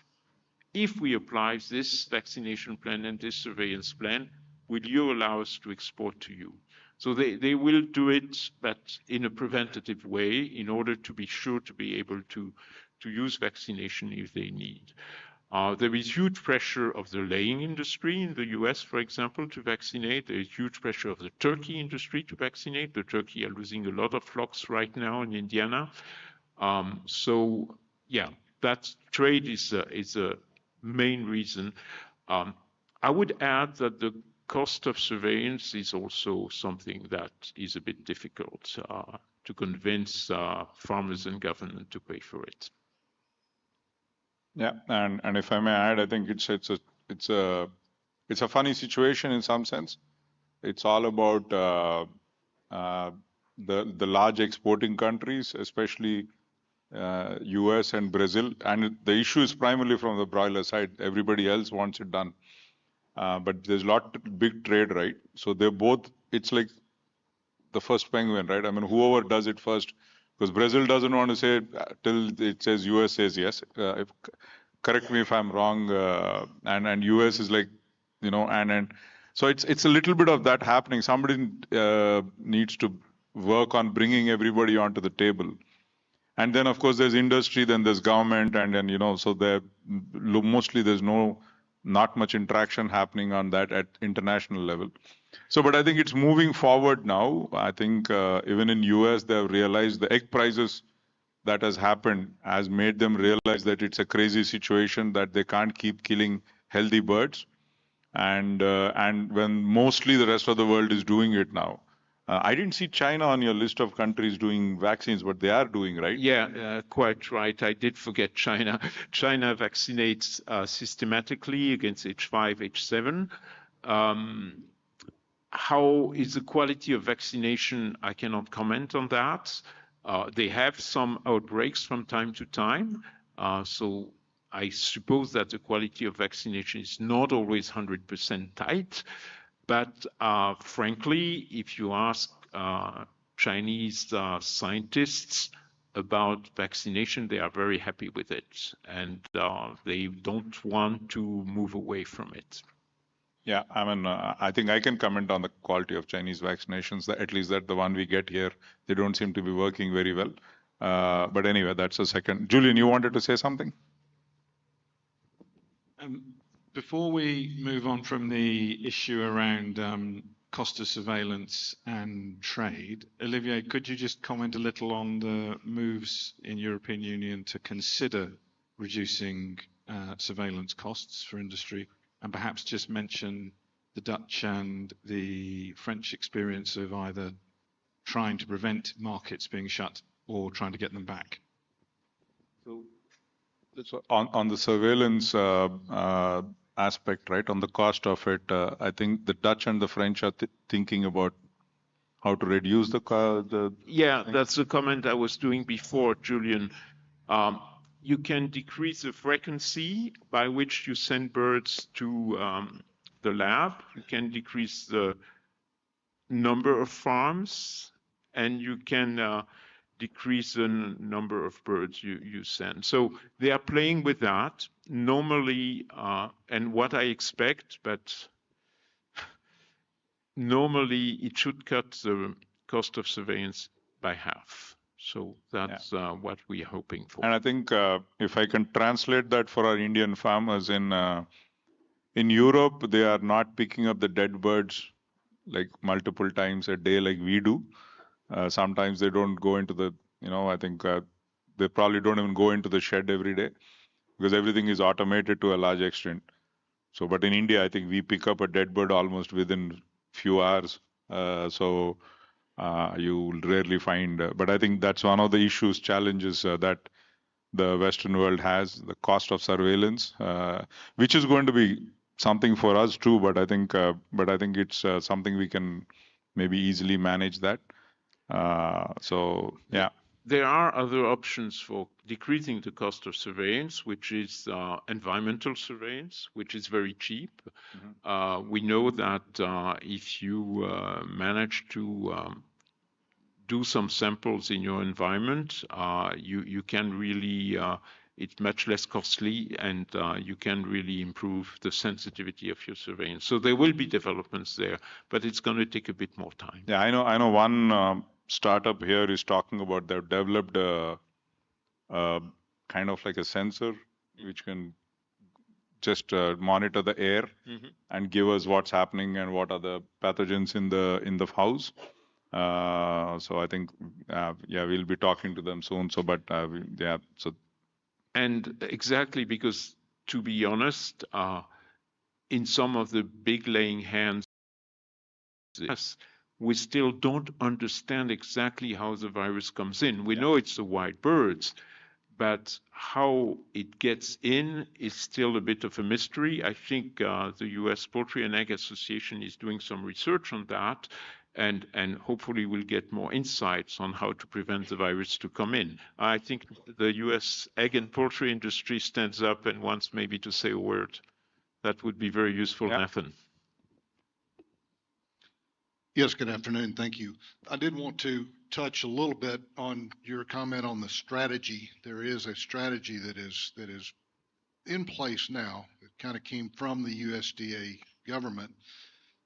Speaker 5: if we apply this vaccination plan and this surveillance plan, will you allow us to export to you? So they will do it, but in a preventative way, in order to be sure to be able to use vaccination if they need. There is huge pressure of the laying industry in the US, for example, to vaccinate. There is huge pressure of the turkey industry to vaccinate. The turkey are losing a lot of flocks right now in Indiana. So yeah, that trade is a main reason. I would add that the cost of surveillance is also something that is a bit difficult to convince farmers and government to pay for it.
Speaker 2: Yeah, and if I may add, I think it's a funny situation in some sense. It's all about the large exporting countries, especially US and Brazil, and the issue is primarily from the broiler side. Everybody else wants it done, but there's a lot big trade, right? So they're both. It's like the first penguin, right? I mean, whoever does it first, because Brazil doesn't want to say till it says US says yes. Correct me if I'm wrong. And US is like, you know, and so it's a little bit of that happening. Somebody needs to work on bringing everybody onto the table. And then, of course, there's industry, then there's government, and then, you know, so mostly there's not much interaction happening on that at international level. So, but I think it's moving forward now. I think even in US, they have realized the egg prices that has happened has made them realize that it's a crazy situation, that they can't keep killing healthy birds. And when mostly the rest of the world is doing it now. I didn't see China on your list of countries doing vaccines, but they are doing, right?
Speaker 5: Yeah, quite right. I did forget China. China vaccinates systematically against H5, H7. How is the quality of vaccination? I cannot comment on that. They have some outbreaks from time to time. So I suppose that the quality of vaccination is not always 100% tight. But frankly, if you ask Chinese scientists about vaccination, they are very happy with it, and they don't want to move away from it.
Speaker 2: Yeah, I mean, I think I can comment on the quality of Chinese vaccinations. At least that the one we get here, they don't seem to be working very well. But anyway, that's a second. Julian, you wanted to say something?
Speaker 3: Before we move on from the issue around cost of surveillance and trade, Olivier, could you just comment a little on the moves in European Union to consider reducing surveillance costs for industry, and perhaps just mention the Dutch and the French experience of either trying to prevent markets being shut or trying to get them back?
Speaker 2: So on the surveillance aspect, right, on the cost of it, I think the Dutch and the French are thinking about how to reduce the
Speaker 5: Yeah, that's the comment I was doing before, Julian. You can decrease the frequency by which you send birds to the lab. You can decrease the number of farms, and you can decrease the number of birds you send. So they are playing with that normally, and what I expect, but normally it should cut the cost of surveillance by half. So that's what we are hoping for.
Speaker 2: And I think if I can translate that for our Indian farmers, in Europe, they are not picking up the dead birds like multiple times a day like we do. Sometimes they don't go into the, I think they probably don't even go into the shed every day because everything is automated to a large extent. So, but in India, I think we pick up a dead bird almost within few hours. So you rarely find, but I think that's one of the issues, challenges that the Western world has, the cost of surveillance, which is going to be something for us too. But I think it's something we can maybe easily manage that. So yeah.
Speaker 5: There are other options for decreasing the cost of surveillance, which is environmental surveillance, which is very cheap. We know that if you manage to do some samples in your environment, you can really, it's much less costly, and you can really improve the sensitivity of your surveillance. So there will be developments there, but it's going to take a bit more time.
Speaker 2: Yeah, I know one startup here is talking about they've developed kind of like a sensor which can just monitor the air and give us what's happening and what are the pathogens in the house. So I think yeah, we'll be talking to them soon. So but yeah, so
Speaker 5: and exactly, because to be honest, in some of the big laying hens, yes, we still don't understand exactly how the virus comes in. We know it's the white birds, but how it gets in is still a bit of a mystery. I think the US Poultry and Egg Association is doing some research on that, and hopefully we'll get more insights on how to prevent the virus to come in. I think the US egg and poultry industry stands up and wants maybe to say a word. That would be very useful, Nathan.
Speaker 16: Yes, good afternoon. Thank you. I did want to touch a little bit on your comment on the strategy. There is a strategy that is in place now. It kind of came from the USDA government.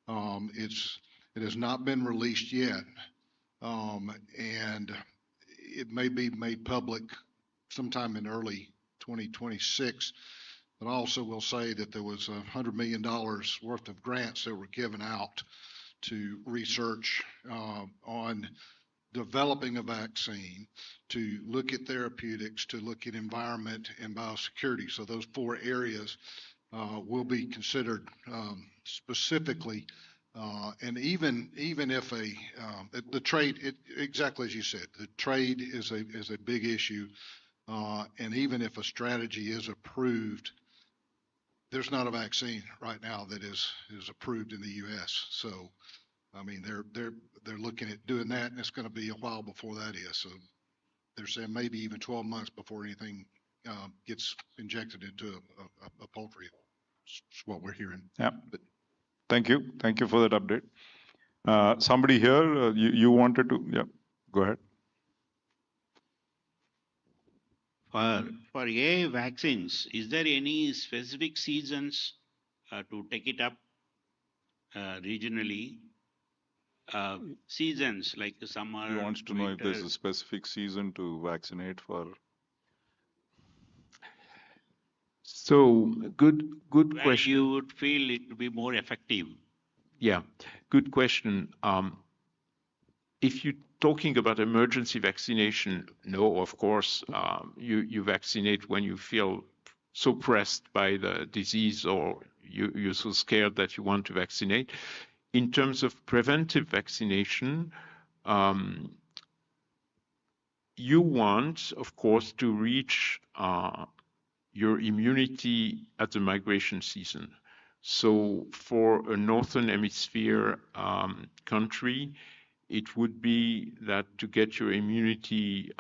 Speaker 16: It has not been released yet, and it may be made public sometime in early 2026. But I also will say that there was $100 million worth of grants that were given out to research on developing a vaccine, to look at therapeutics, to look at environment and biosecurity. So those 4 areas will be considered specifically. And even if the trade, exactly as you said, the trade is a big issue. And even if a strategy is approved, there's not a vaccine right now that is approved in the U.S. So, I mean, they're looking at doing that, and it's going to be a while before that is. So, they're saying maybe even 12 months before anything gets injected into a poultry. That's what we're hearing.
Speaker 2: Yeah. But thank you for that update. Somebody here, you wanted to, go ahead.
Speaker 17: For AI vaccines, is there any specific seasons to take it up regionally? Seasons like summer.
Speaker 2: He wants to know if there's a specific season to vaccinate for.
Speaker 5: So good question.
Speaker 17: You would feel it to be more effective.
Speaker 5: Yeah, good question. If you're talking about emergency vaccination, no, of course, you vaccinate when you feel so pressed by the disease or you're so scared that you want to vaccinate. In terms of preventive vaccination, you want, of course, to reach your immunity at the migration season. So for a Northern Hemisphere country, it would be that to get your immunity,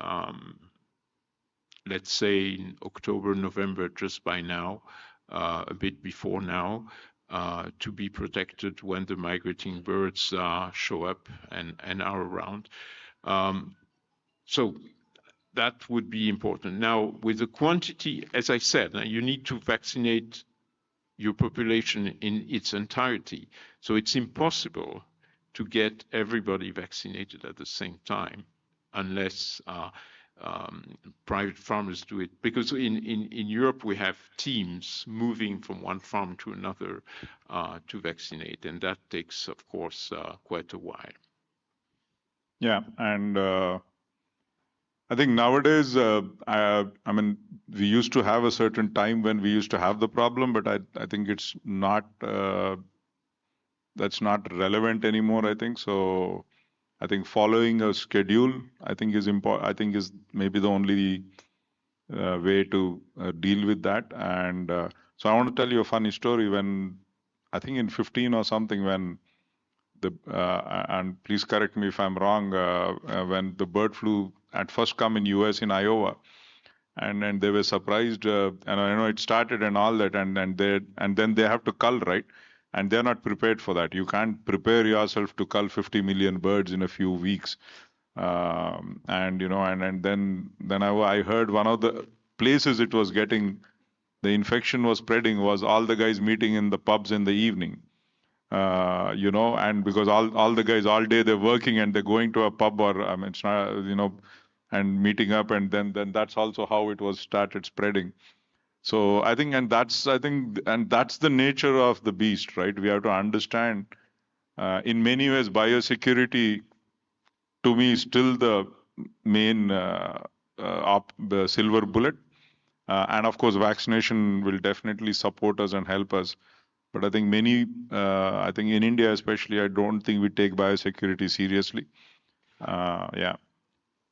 Speaker 5: let's say in October, November, just by now, a bit before now, to be protected when the migrating birds show up and are around. So that would be important. Now, with the quantity, as I said, you need to vaccinate your population in its entirety. So it's impossible to get everybody vaccinated at the same time, unless private farmers do it. Because in Europe, we have teams moving from one farm to another to vaccinate, and that takes, of course, quite a while.
Speaker 2: Yeah, and I think nowadays, I mean, we used to have a certain time when we used to have the problem, but I think it's not, that's not relevant anymore, I think. So I think following a schedule, I think is important. I think is maybe the only way to deal with that. And so I want to tell you a funny story. When I think in 15 or something, when the and please correct me if I'm wrong, when the bird flu at first come in US in Iowa. And they were surprised, and I know it started and all that, and then they have to cull, right? And they're not prepared for that. You can't prepare yourself to cull 50 million birds in a few weeks. And then I heard one of the places it was getting, the infection was spreading, was all the guys meeting in the pubs in the evening. And because all the guys all day they're working and they're going to a pub or it's not, and meeting up, and then that's also how it was started spreading. So I think that's the nature of the beast, right? We have to understand. In many ways, biosecurity, to me, is still the main the silver bullet. And of course, vaccination will definitely support us and help us. But I think I think in India especially, I don't think we take biosecurity seriously. Yeah.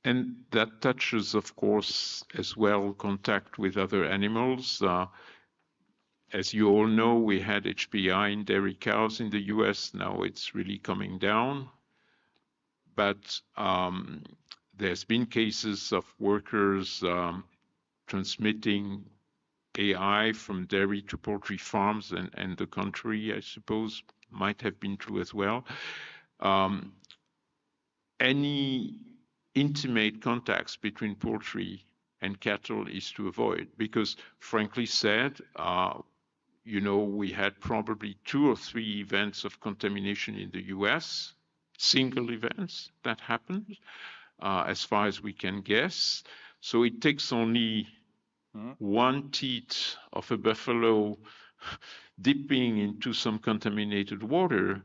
Speaker 5: And that touches, of course, as well contact with other animals. As you all know, we had HPAI in dairy cows in the US. Now it's really coming down. But there's been cases of workers transmitting AI from dairy to poultry farms, and the contrary, I suppose, might have been true as well. Any intimate contacts between poultry and cattle is to avoid, because frankly said, we had probably 2 or 3 events of contamination in the US, single events that happened, as far as we can guess. So it takes only one teat of a buffalo dipping into some contaminated water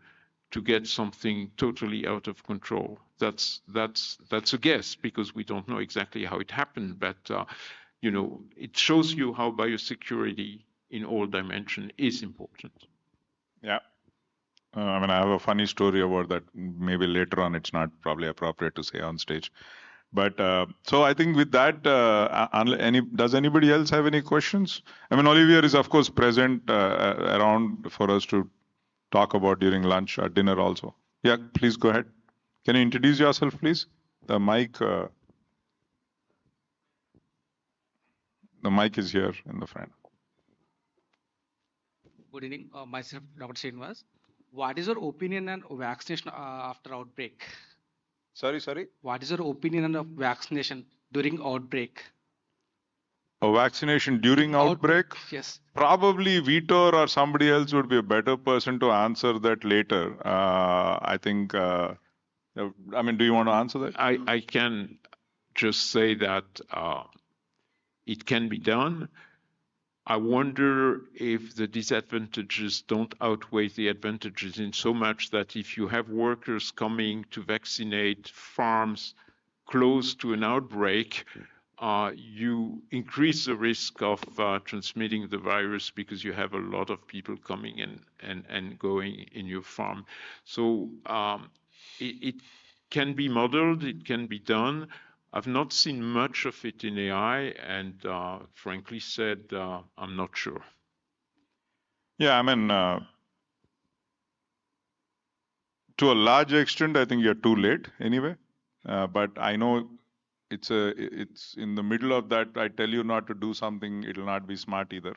Speaker 5: to get something totally out of control. That's a guess, because we don't know exactly how it happened, but it shows you how biosecurity in all dimensions is important.
Speaker 2: Yeah. I have a funny story about that. Maybe later on, it's not probably appropriate to say on stage. But so I think with that, does anybody else have any questions? Olivier is of course present around for us to talk about during lunch or dinner also. Yeah, please go ahead. Can you introduce yourself, please? The mic is here in the front.
Speaker 18: Good evening. Myself, Dr. Srinivas. What is your opinion on vaccination after outbreak?
Speaker 2: Sorry?
Speaker 18: What is your opinion on vaccination during outbreak?
Speaker 2: A vaccination during outbreak?
Speaker 18: Yes.
Speaker 2: Probably Vitor or somebody else would be a better person to answer that later. I think, do you want to answer that?
Speaker 5: I can just say that it can be done. I wonder if the disadvantages don't outweigh the advantages, in so much that if you have workers coming to vaccinate farms close to an outbreak, you increase the risk of transmitting the virus, because you have a lot of people coming and going in your farm. So it can be modeled, it can be done. I've not seen much of it in AI, and frankly said, I'm not sure.
Speaker 2: Yeah, to a large extent, I think you're too late anyway. But I know it's in the middle of that. I tell you not to do something, it'll not be smart either.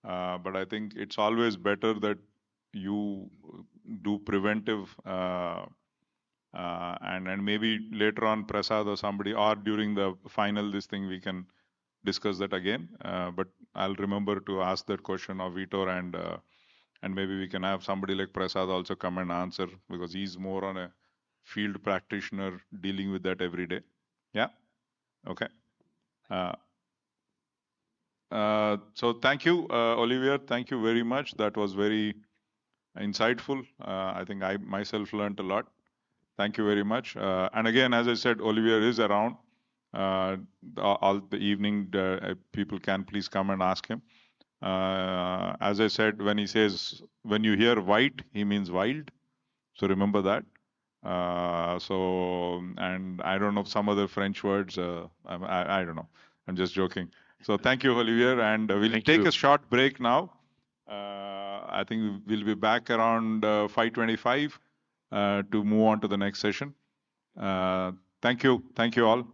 Speaker 2: But I think it's always better that you do preventive. And maybe later on, Prasad or somebody, or during the final this thing, we can discuss that again. But I'll remember to ask that question of Vitor, and maybe we can have somebody like Prasad also come and answer, because he's more on a field practitioner dealing with that every day. Yeah. Okay. So thank you, Olivier. Thank you very much. That was very insightful. I think I myself learned a lot. Thank you very much. And again, as I said, Olivier is around all the evening. People can please come and ask him. As I said, when he says, when you hear white, he means wild. So remember that. And I don't know some other French words. I don't know. I'm just joking. So thank you, Olivier. And we'll take a short break now. I think we'll be back around 5:25 to move on to the next session. Thank you. Thank you all.